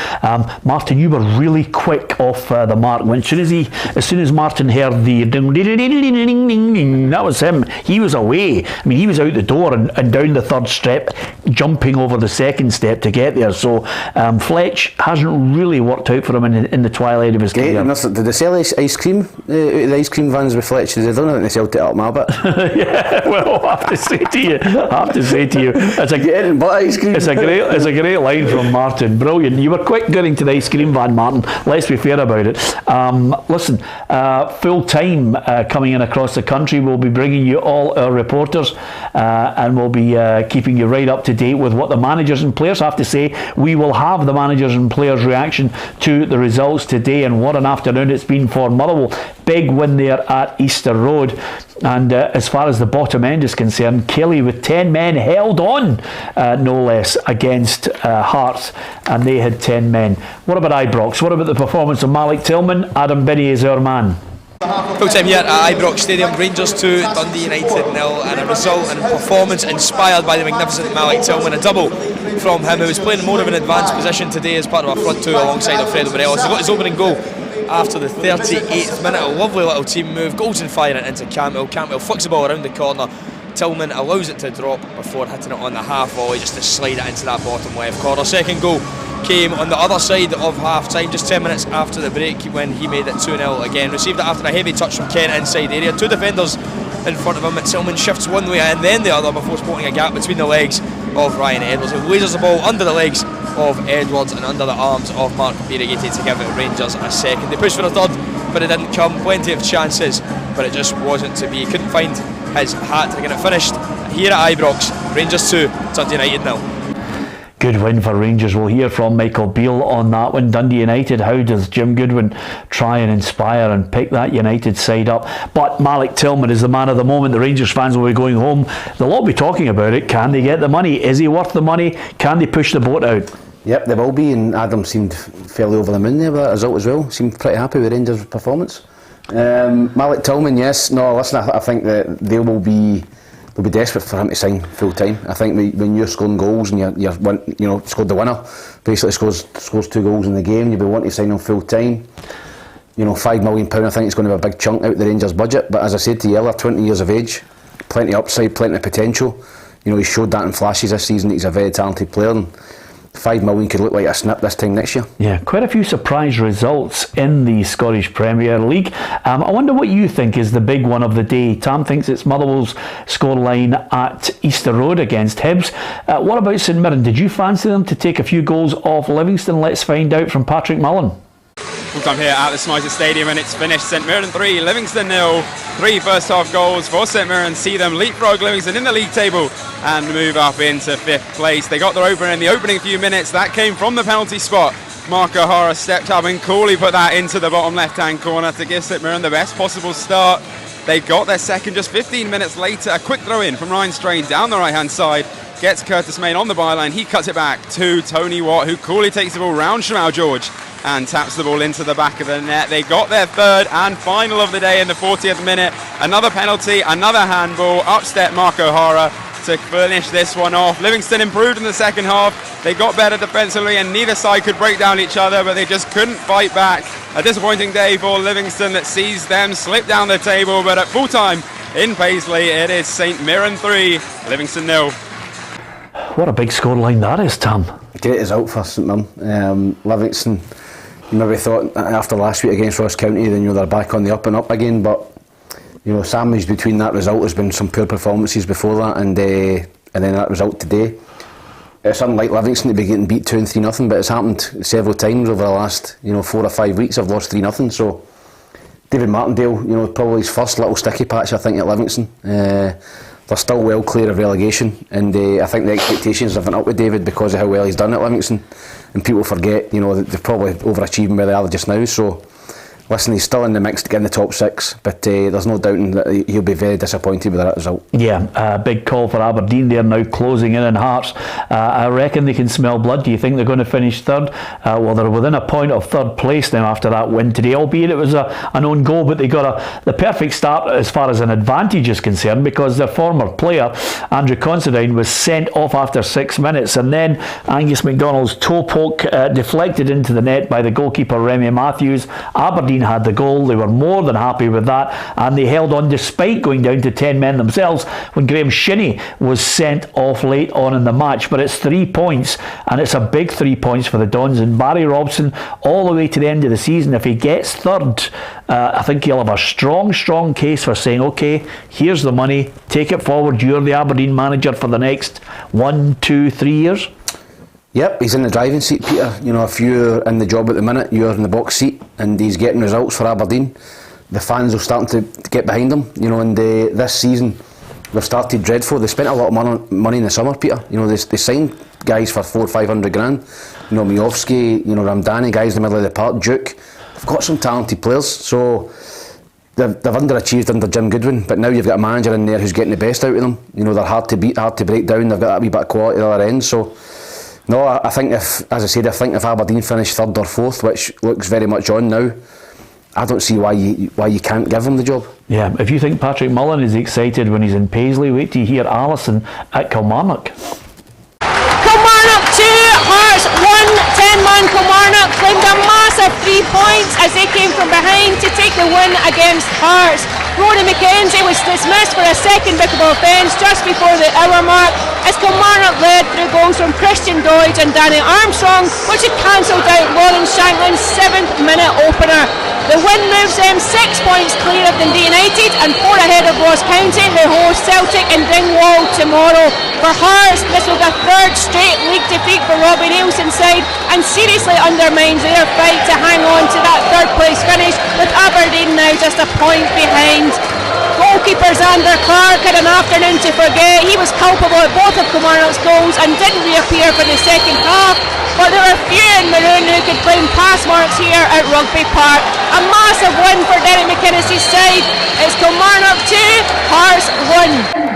Martin, you were really quick off the mark. As soon as Martin heard the ding, ding, ding, ding, ding, ding, ding, that was him. He was away. I mean, he was out the door and down the third step, jumping over the second step to get there. So Fletch hasn't really worked out for him in the twilight of his career. Did they sell ice cream out of the ice cream vans with Fletch? They don't know that they sell it up my bit. Yeah, well, I have to say to you, it's a great line from Martin. Brilliant. You were quick getting to the ice cream van, Martin. Let's be fair about it. Listen, full time coming in across the country. We'll be bringing you all our reporters, and we'll be keeping you right up to date with what the managers and players have to say. We will have the managers and players' reaction to the results today, and what an afternoon it's been for Motherwell. Big win there at Easter Road. And as far as the bottom end is concerned, Kelly with 10 men held on, no less, against Hearts, and they had 10 men. What about Ibrox? What about the performance of Malik Tillman? Adam Binney is our man. Full time here at Ibrox Stadium. Rangers 2, Dundee United 0, and a result and performance inspired by the magnificent Malik Tillman. A double from him, who was playing more of an advanced position today as part of a front two alongside Alfredo Morelos. He got his opening goal after the 38th minute. A lovely little team move, goals and firing it into Cantwell. Cantwell flicks the ball around the corner. Tillman allows it to drop before hitting it on the half volley just to slide it into that bottom left corner. Second goal came on the other side of half time, just 10 minutes after the break, when he made it 2-0 again. Received it after a heavy touch from Ken inside area. Two defenders in front of him. Tillman shifts one way and then the other before spotting a gap between the legs of Ryan Edwards. He lasers the ball under the legs of Edwards and under the arms of Mark Birighitti to give Rangers a second. They pushed for a third, but it didn't come. Plenty of chances, but it just wasn't to be. He couldn't find his hat to get it finished here at Ibrox. Rangers 2, Dundee United 0. Good win for Rangers. We'll hear from Michael Beale on that one. Dundee United, how does Jim Goodwin try and inspire and pick that United side up? But Malik Tillman is the man of the moment. The Rangers fans will be going home. They'll all be talking about it. Can they get the money? Is he worth the money? Can they push the boat out? Yep, they will be, and Adam seemed fairly over the moon there with that result as well. Seemed pretty happy with Rangers' performance. Malik Tillman, yes. No, listen, I think that they'll be desperate for him to sign full time. I think when you're scoring goals and you're scored the winner, basically scores 2 goals in the game, you'll be wanting to sign him full time. £5 million, I think it's going to be a big chunk out of the Rangers budget. But as I said to you earlier, 20 years of age, plenty of upside, plenty of potential. He showed that in flashes this season. He's a very talented player. And 5 million could look like a snip this time next year. Yeah, quite a few surprise results in the Scottish Premier League. I wonder what you think is the big one of the day. Tam thinks it's Motherwell's scoreline at Easter Road against Hibs. What about St Mirren? Did you fancy them to take a few goals off Livingston? Let's find out from Patrick Mullen. I'm here at the Smicer Stadium and it's finished. St Mirren 3, Livingston 0. 3 first half goals for St Mirren see them leapfrog Livingston in the league table and move up into 5th place. They got their opener in the opening few minutes. That came from the penalty spot. Mark O'Hara stepped up and coolly put that into the bottom left-hand corner to give St Mirren the best possible start. They got their second just 15 minutes later. A quick throw in from Ryan Strain down the right-hand side. Gets Curtis Main on the byline. He cuts it back to Tony Watt, who coolly takes the ball round Shamal George and taps the ball into the back of the net. They got their third and final of the day in the 40th minute. Another penalty, another handball. Up step Mark O'Hara to finish this one off. Livingston improved in the second half. They got better defensively and neither side could break down each other, but they just couldn't fight back. A disappointing day for Livingston that sees them slip down the table, but at full time in Paisley it is St Mirren 3, Livingston 0. What a big scoreline that is, Tam. Great result for St Mirren. Livingston, you maybe thought after last week against Ross County, then they're back on the up and up again, but sandwiched between that result has been some poor performances before that, and then that result today. It's unlike Livingston to be getting beat 2 and 3-0, but it's happened several times over the last 4 or 5 weeks. I've lost 3-0, so David Martindale, probably his first little sticky patch I think at Livingston. They're still well clear of relegation, and I think the expectations have been up with David because of how well he's done at Livingston, and people forget that they're probably overachieving where they are just now. So listen, he's still in the mix to get in the top 6, but there's no doubting that he'll be very disappointed with that result. Yeah, big call for Aberdeen. They're now closing in on Hearts. I reckon they can smell blood. Do you think they're going to finish third? Well, they're within a point of third place now after that win today, albeit it was an own goal, but they got the perfect start as far as an advantage is concerned, because their former player, Andrew Considine, was sent off after 6 minutes, and then Angus MacDonald's toe poke deflected into the net by the goalkeeper Remy Matthews. Aberdeen had the goal. They were more than happy with that, and they held on despite going down to 10 men themselves when Graham Shinney was sent off late on in the match. But it's 3 points, and it's a big 3 points for the Dons, and Barry Robson all the way to the end of the season. If he gets third, I think he'll have a strong case for saying, okay, here's the money, take it forward, you're the Aberdeen manager for the next 1, 2, 3 years. Yep, he's in the driving seat, Peter. If you're in the job at the minute, you're in the box seat, and he's getting results for Aberdeen. The fans are starting to get behind him, and this season they've started dreadful. They spent a lot of money in the summer, Peter. They signed guys for 400 or 500 grand. Miovski, Ramdani, guys in the middle of the park, Duke. They've got some talented players, so they've underachieved under Jim Goodwin, but now you've got a manager in there who's getting the best out of them. They're hard to beat, hard to break down. They've got that wee bit of quality at the other end, so no, I think if Aberdeen finish third or fourth, which looks very much on now, I don't see why you can't give them the job. Yeah, if you think Patrick Mullen is excited when he's in Paisley, wait till you hear Alison at Kilmarnock. Kilmarnock 2, Hearts 1, 10-man Kilmarnock claimed a massive 3 points as they came from behind to take the win against Hearts. Rory McKenzie was dismissed for a second vicable offence just before the hour mark as Kilmarnock led through goals from Christian Doidge and Danny Armstrong, which had cancelled out Lauren Shanklin's 7th minute opener. The win moves them 6 points clear of Dundee United and 4 ahead of Ross County, who host Celtic in Dingwall tomorrow. For Hearts, this was a third straight league defeat for Robbie Nielsen's side and seriously undermines their fight to hang on to that third place finish, with Aberdeen now just a point behind. Goalkeeper Xander Clark had an afternoon to forget. He was culpable at both of Kilmarnock's goals and didn't reappear for the second half, but there were few in Mirren who could claim pass marks here at Rugby Park. A massive win for Derek McInnes's side. It's Kilmarnock 2, Hearts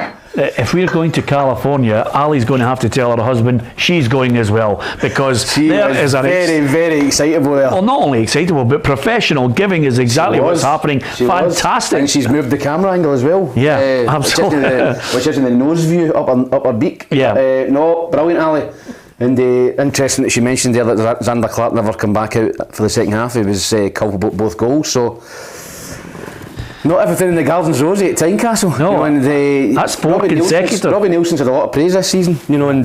1. If we're going to California, Ali's going to have to tell her husband she's going as well, because she is very excitable there. Well, not only excitable, but professional. Giving is exactly what's happening. Fantastic. And she's moved the camera angle as well. Yeah, absolutely. Which is in the nose view up her beak. Yeah. No, brilliant, Ali. And interesting that she mentioned there that Xander Clark never come back out for the second half. He was culpable at both goals, so not everything in the garden's rosy at Tynecastle. No, that's 4 consecutive. Robbie Nielsen's had a lot of praise this season, and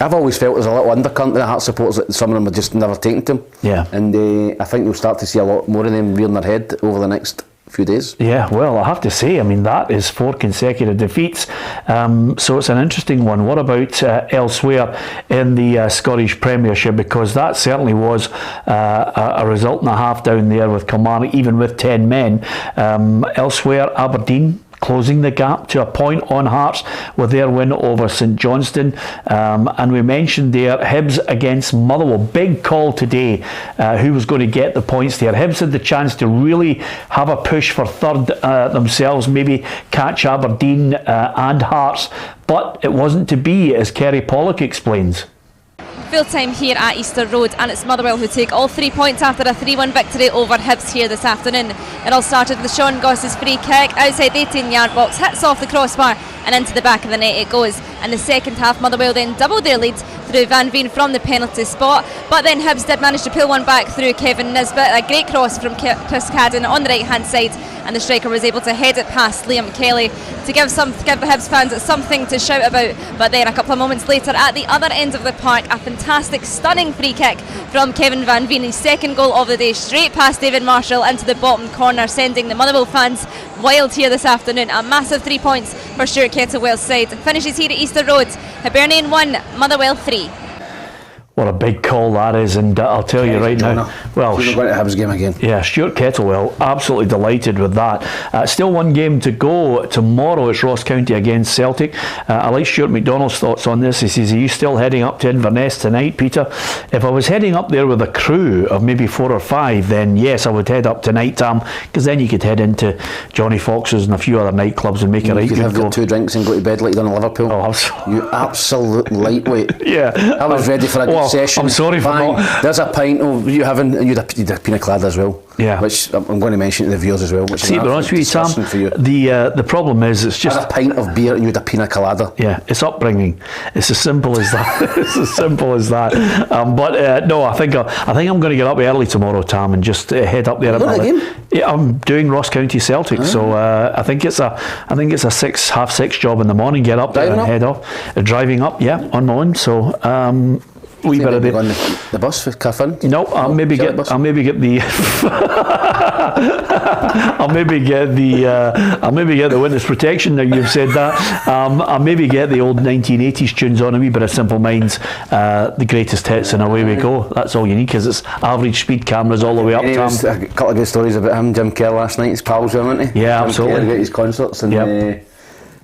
I've always felt there's a little undercurrent to the Hearts supporters that some of them are just never taken to them. Yeah. And I think you'll start to see a lot more of them rearing their head over the next few days. Yeah, well, I have to say, I mean, that is 4 consecutive defeats. So it's an interesting one. What about elsewhere in the Scottish Premiership? Because that certainly was a result and a half down there with Kilmarnock, even with 10 men. Elsewhere, Aberdeen closing the gap to a point on Hearts with their win over St Johnstone. And we mentioned there Hibs against Motherwell. Big call today. Who was going to get the points there? Hibs had the chance to really have a push for third themselves, maybe catch Aberdeen and Hearts, but it wasn't to be, as Kerry Pollock explains. Full time here at Easter Road, and it's Motherwell who take all 3 points after a 3-1 victory over Hibs here this afternoon. It all started with Sean Goss's free kick outside the 18-yard box, hits off the crossbar and into the back of the net it goes. In the second half, Motherwell then doubled their lead through Van Veen from the penalty spot, but then Hibs did manage to pull one back through Kevin Nisbet. A great cross from Chris Cadden on the right hand side, and the striker was able to head it past Liam Kelly to give the Hibs fans something to shout about. But then a couple of moments later, at the other end of the park, a fantastic, stunning free kick from Kevin Van Veen, his second goal of the day, straight past David Marshall into the bottom corner, sending the Motherwell fans wild here this afternoon. A massive 3 points for Stuart Kettlewell's side. Finishes here at Easter Road. Hibernian 1, Motherwell 3. What a big call that is, and I'll tell you right now. Well, we're going to Hibs game again. Yeah, Stuart Kettlewell, absolutely delighted with that. Still one game to go. Tomorrow it's Ross County against Celtic. I like Stuart McDonald's thoughts on this. He says, are you still heading up to Inverness tonight, Peter? If I was heading up there with a crew of maybe 4 or 5, then yes, I would head up tonight, Tam, because then you could head into Johnny Fox's and a few other nightclubs and make a right good go. You could have 2 drinks and go to bed like you done in Liverpool. Oh, you absolute lightweight. Yeah. I was ready for a good session. I'm sorry for not. There's a pint of you having, and you'd a pina colada as well. Yeah. Which I'm going to mention to the viewers as well. Which See, to be honest with you, Sam, the problem is it's just a pint of beer and you'd a pina colada. Yeah, it's upbringing. It's as simple as that. It's as simple as that. But no, I think I'm going to get up early tomorrow, Tam, and just head up there. Yeah, I'm doing Ross County Celtic, so I think it's a 6:30 job in the morning. Get up there and head off. Driving up, yeah, on my own. So. We better be on the bus for Caffin. No, I'll maybe get the I'll maybe get the witness protection. Now you've said that. I'll maybe get the old 1980s tunes on, a wee bit of Simple Minds, the greatest hits, and away we go. That's all you need, because it's average speed cameras all the way up. A couple of good stories about him. Jim Kerr last night. His pals were, weren't he? Yeah, Jim absolutely. Kerr at his concerts and.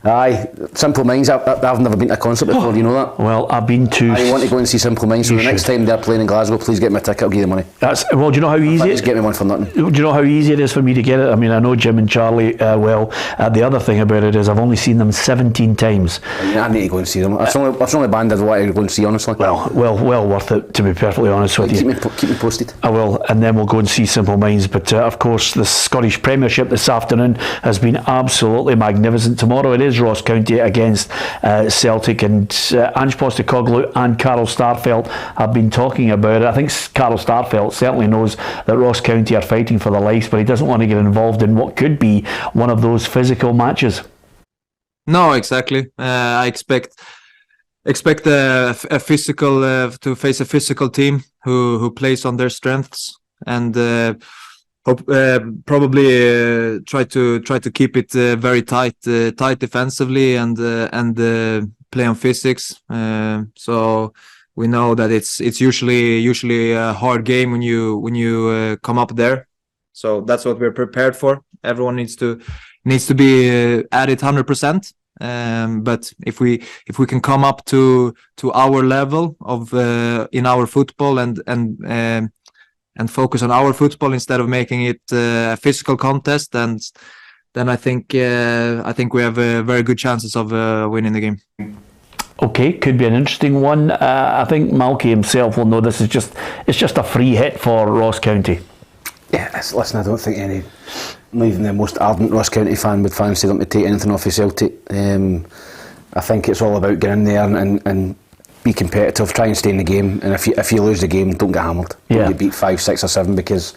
Aye, Simple Minds. I've never been to a concert before. You know that? Well, I've been to. I want to go and see Simple Minds. So the next time they're playing in Glasgow, please get me a ticket. I'll give you the money. Well, do you know how easy it is? Get me one for nothing. Do you know how easy it is for me to get it? I mean, I know Jim and Charlie well. The other thing about it is I've only seen them 17 times. I need to go and see them. That's the only band I'd want to go and see, honestly. Well worth it, to be perfectly honest with you. Keep me posted. I will, and then we'll go and see Simple Minds. But of course, the Scottish Premiership this afternoon has been absolutely magnificent. Tomorrow it is Ross County against Celtic, and Ange Postecoglou and Carl Starfelt have been talking about it. I think Carl Starfelt certainly knows that Ross County are fighting for their lives, but he doesn't want to get involved in what could be one of those physical matches. No, exactly. I expect a physical to face a physical team who plays on their strengths, and probably try to keep it very tight defensively and play on physics. So we know that it's usually a hard game when you come up there. So that's what we're prepared for. Everyone needs to be at it 100%. But if we can come up to our level of in our football and focus on our football instead of making it a physical contest, then I think we have very good chances of winning the game. Okay, could be an interesting one. I think Malky himself will know this is just a free hit for Ross County. Yeah, listen, I don't think not even the most ardent Ross County fan would fancy them to take anything off of Celtic. I think it's all about getting there and be competitive, try and stay in the game, and if you lose the game, don't get hammered. Yeah. You beat 5, 6 or 7, because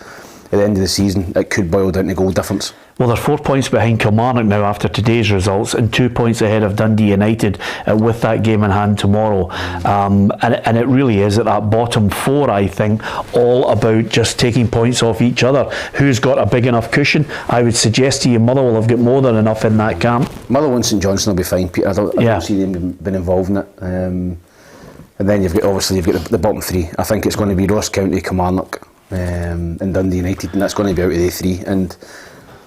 at the end of the season, it could boil down to goal difference. Well, they're 4 points behind Kilmarnock now after today's results, and 2 points ahead of Dundee United with that game in hand tomorrow. And it really is at that bottom four, I think, all about just taking points off each other. Who's got a big enough cushion? I would suggest to you Motherwell have got more than enough in that camp. Motherwell and St Johnstone will be fine, Peter. I don't see them being involved in it. And then you've got the bottom three. I think it's going to be Ross County, Kilmarnock, and Dundee United, and that's going to be out of the three. And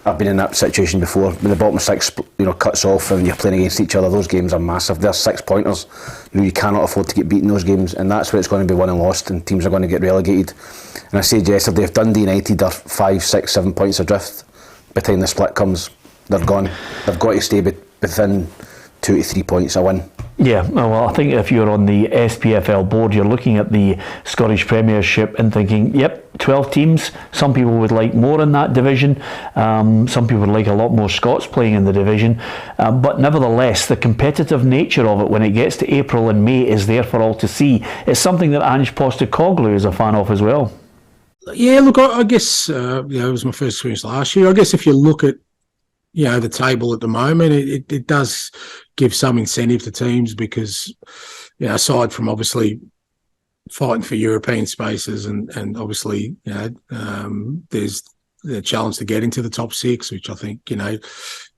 I've been in that situation before. When the bottom six, cuts off and you're playing against each other, those games are massive. They're 6 pointers. You cannot afford to get beaten those games, and that's where it's going to be won and lost, and teams are going to get relegated. And I said yesterday, if Dundee United are 5, 6, 7 points adrift by the time the split comes, they're gone. They've got to stay within 2 to 3 points a win. Yeah, well, I think if you're on the SPFL board, you're looking at the Scottish Premiership and thinking, yep, 12 teams. Some people would like more in that division. Some people would like a lot more Scots playing in the division. But nevertheless, the competitive nature of it when it gets to April and May is there for all to see. It's something that Ange Postecoglou is a fan of as well. Yeah, look, I guess it was my first experience last year. I guess if you look at the table at the moment, it does give some incentive to teams because, aside from obviously fighting for European spaces and obviously, there's the challenge to get into the top six, which I think,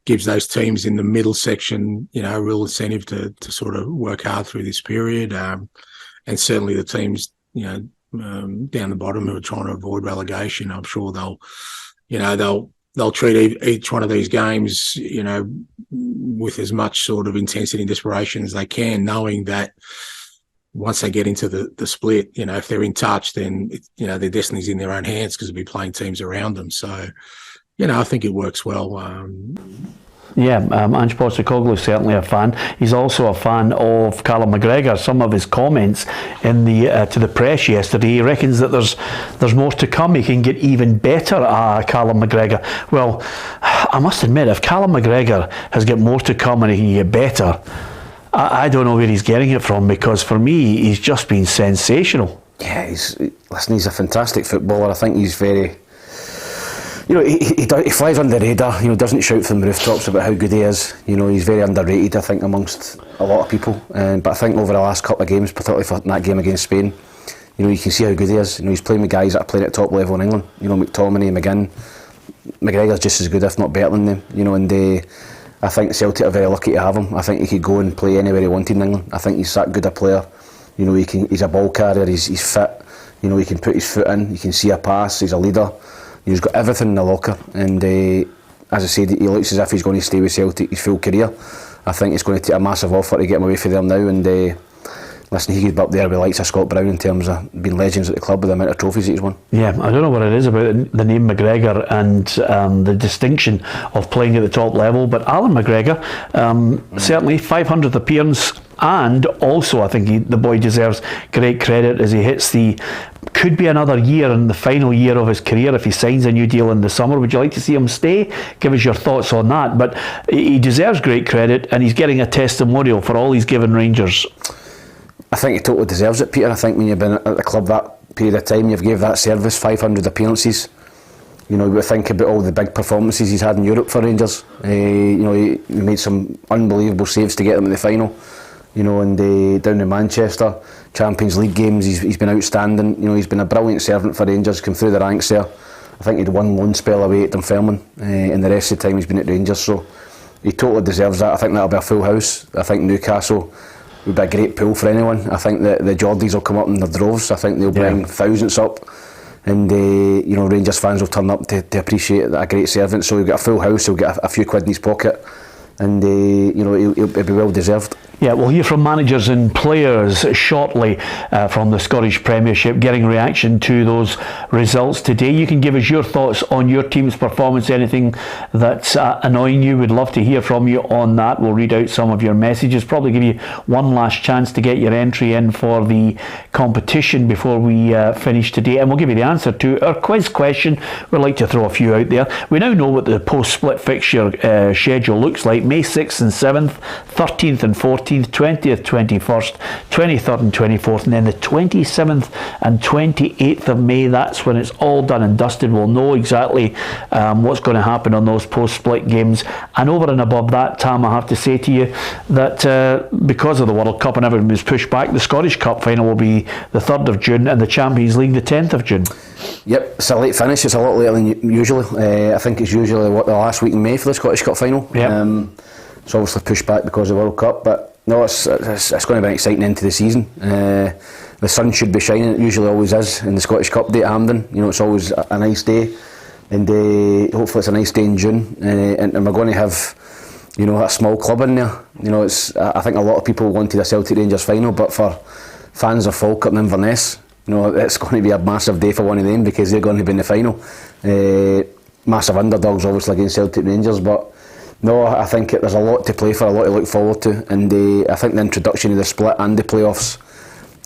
gives those teams in the middle section, a real incentive to sort of work hard through this period. And certainly the teams, down the bottom who are trying to avoid relegation, I'm sure they'll treat each one of these games, with as much sort of intensity and desperation as they can, knowing that once they get into the split, if they're in touch, then, their destiny's in their own hands because they'll be playing teams around them. So, I think it works well. Ange Postecoglou is certainly a fan. He's also a fan of Callum McGregor. Some of his comments in the to the press yesterday, he reckons that there's more to come. He can get even better at Callum McGregor. Well, I must admit, if Callum McGregor has got more to come and he can get better, I don't know where he's getting it from, because for me, he's just been sensational. Yeah, he's a fantastic footballer. I think he's very... he flies under the radar, doesn't shout from the rooftops about how good he is. He's very underrated, I think, amongst a lot of people. But I think over the last couple of games, particularly for that game against Spain, you can see how good he is. He's playing with guys that are playing at top level in England. McTominay, McGinn, McGregor's just as good, if not better than them. And I think Celtic are very lucky to have him. I think he could go and play anywhere he wanted in England. I think he's that good a player. He's a ball carrier. He's fit. He can put his foot in. He can see a pass. He's a leader. He's got everything in the locker, and as I said, he looks as if he's going to stay with Celtic his full career. I think it's going to take a massive offer to get him away from there now, and listen, he could be up there with likes of Scott Brown in terms of being legends at the club with the amount of trophies he's won. Yeah, I don't know what it is about the name McGregor and the distinction of playing at the top level, but Allan McGregor, certainly 500th appearance, and also I think the boy deserves great credit as he hits could be another year in the final year of his career if he signs a new deal in the summer. Would you like to see him stay? Give us your thoughts on that. But he deserves great credit, and he's getting a testimonial for all he's given Rangers. I think he totally deserves it, Peter. I think when you've been at the club that period of time, you've gave that service 500 appearances. We think about all the big performances he's had in Europe for Rangers. He made some unbelievable saves to get them in the final. And down in Manchester, Champions League games, he's been outstanding. He's been a brilliant servant for Rangers, come through the ranks there. I think he'd one loan spell away at Dunfermline, and the rest of the time he's been at Rangers, so he totally deserves that. I think that'll be a full house. I think Newcastle would be a great pull for anyone. I think the Geordies will come up in their droves. I think they'll bring thousands up, and Rangers fans will turn up to appreciate a great servant. So he'll get a full house, he'll get a few quid in his pocket, and he'll be well deserved. Yeah, we'll hear from managers and players shortly from the Scottish Premiership, getting reaction to those results today. You can give us your thoughts on your team's performance, anything that's annoying you. We'd love to hear from you on that. We'll read out some of your messages, probably give you one last chance to get your entry in for the competition before we finish today, and we'll give you the answer to our quiz question. We'd like to throw a few out there. We now know what the post-split fixture schedule looks like. May 6th and 7th, 13th and 14th, 20th, 21st, 23rd and 24th, and then the 27th and 28th of May. That's when it's all done and dusted. We'll know exactly what's going to happen on those post-split games. And over and above that, Tam, I have to say to you that because of the World Cup and everything was pushed back, the Scottish Cup final will be the 3rd of June and the Champions League the 10th of June. Yep, it's a late finish. It's a lot later than usually. I think it's usually the last week in May for the Scottish Cup final. Yep. It's obviously pushed back because of the World Cup, but no, it's going to be an exciting end to the season. The sun should be shining. It usually always is in the Scottish Cup day at Hampden. You know, it's always a nice day, and hopefully it's a nice day in June. And we're going to have, you know, a small club in there. You know, I think a lot of people wanted a Celtic Rangers final, but for fans of Falkirk and Inverness, you know, it's going to be a massive day for one of them because they're going to be in the final. Massive underdogs, obviously, against Celtic Rangers, but no, I think there's a lot to play for, a lot to look forward to, and I think the introduction of the split and the playoffs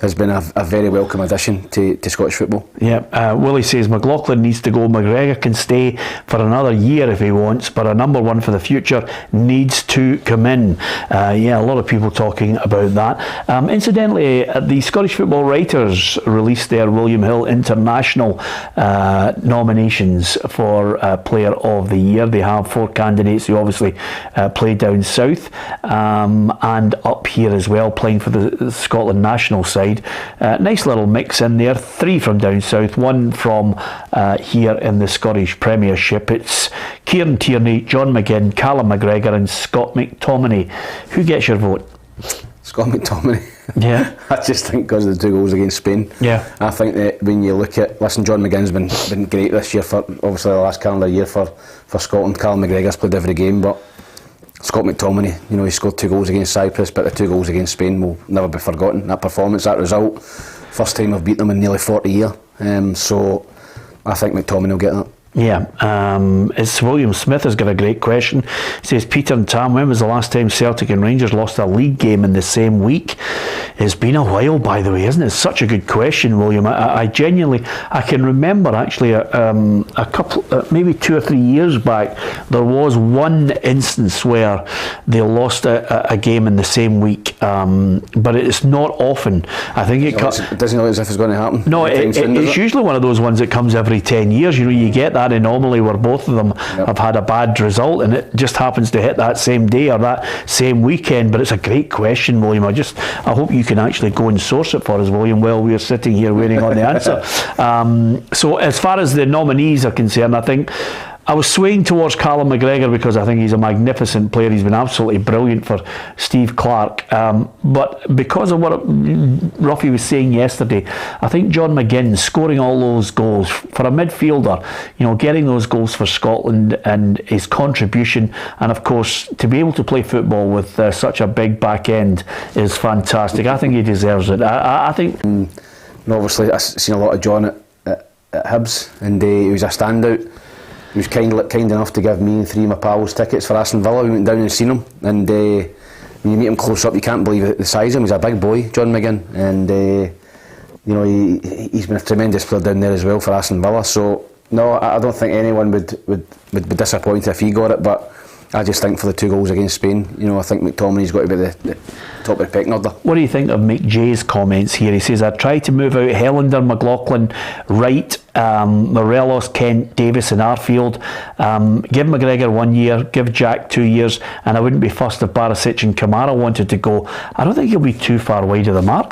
has been a very welcome addition to Scottish football. Yeah, Willie says McLaughlin needs to go. McGregor can stay for another year if he wants, but a number one for the future needs to come in. Yeah, a lot of people talking about that. Incidentally, the Scottish Football Writers released their William Hill International nominations for Player of the Year. They have 4 candidates who obviously play down south and up here as well, playing for the Scotland national side. Nice little mix in there. 3 from down south, 1 from here in the Scottish Premiership. It's Kieran Tierney, John McGinn, Callum McGregor and Scott McTominay. Who gets your vote? Scott McTominay. Yeah. I just think because of the 2 goals against Spain. Yeah. I think that when you look at, listen, John McGinn's been great this year, for obviously the last calendar year for Scotland. Callum McGregor's played every game, but Scott McTominay, you know, he scored 2 goals against Cyprus, but the 2 goals against Spain will never be forgotten. That performance, that result, first time I've beaten them in nearly 40 years. So I think McTominay will get that. Yeah, it's William Smith has got a great question. He says, Peter and Tam, when was the last time Celtic and Rangers lost a league game in the same week? It's been a while, by the way, isn't it? It's such a good question, William. I genuinely, I can remember actually a couple, maybe 2 or 3 years back, there was one instance where they lost a game in the same week, but it's not often. I think it doesn't look as if it's going to happen. No, it's usually one of those ones that comes every 10 years. You know, you get that anomaly where both of them have had a bad result and it just happens to hit that same day or that same weekend. But it's a great question, William. I hope you can actually go and source it for us, William, while we're sitting here waiting on the answer. So as far as the nominees are concerned, I think I was swaying towards Callum McGregor because I think he's a magnificent player. He's been absolutely brilliant for Steve Clarke. But because of what Ruffy was saying yesterday, I think John McGinn scoring all those goals for a midfielder, you know, getting those goals for Scotland and his contribution, and of course to be able to play football with such a big back end is fantastic. I think he deserves it. I think. And obviously, I've seen a lot of John at Hibs, and he was a standout. He was kind enough to give me and 3 of my pals tickets for Aston Villa. We went down and seen him, and when you meet him close up, you can't believe the size of him. He's a big boy, John McGinn, and you know, he's been a tremendous player down there as well for Aston Villa. So no, I don't think anyone would be disappointed if he got it, but I just think for the 2 goals against Spain, you know, I think McTominay's got to be the top of the pecking order. What do you think of Mick Jay's comments here? He says, I tried to move out Helander, McLaughlin, Wright, Morelos, Kent, Davis and Arfield. Give McGregor 1 year, give Jack 2 years, and I wouldn't be fussed if Barisic and Kamara wanted to go. I don't think he'll be too far wide of the mark.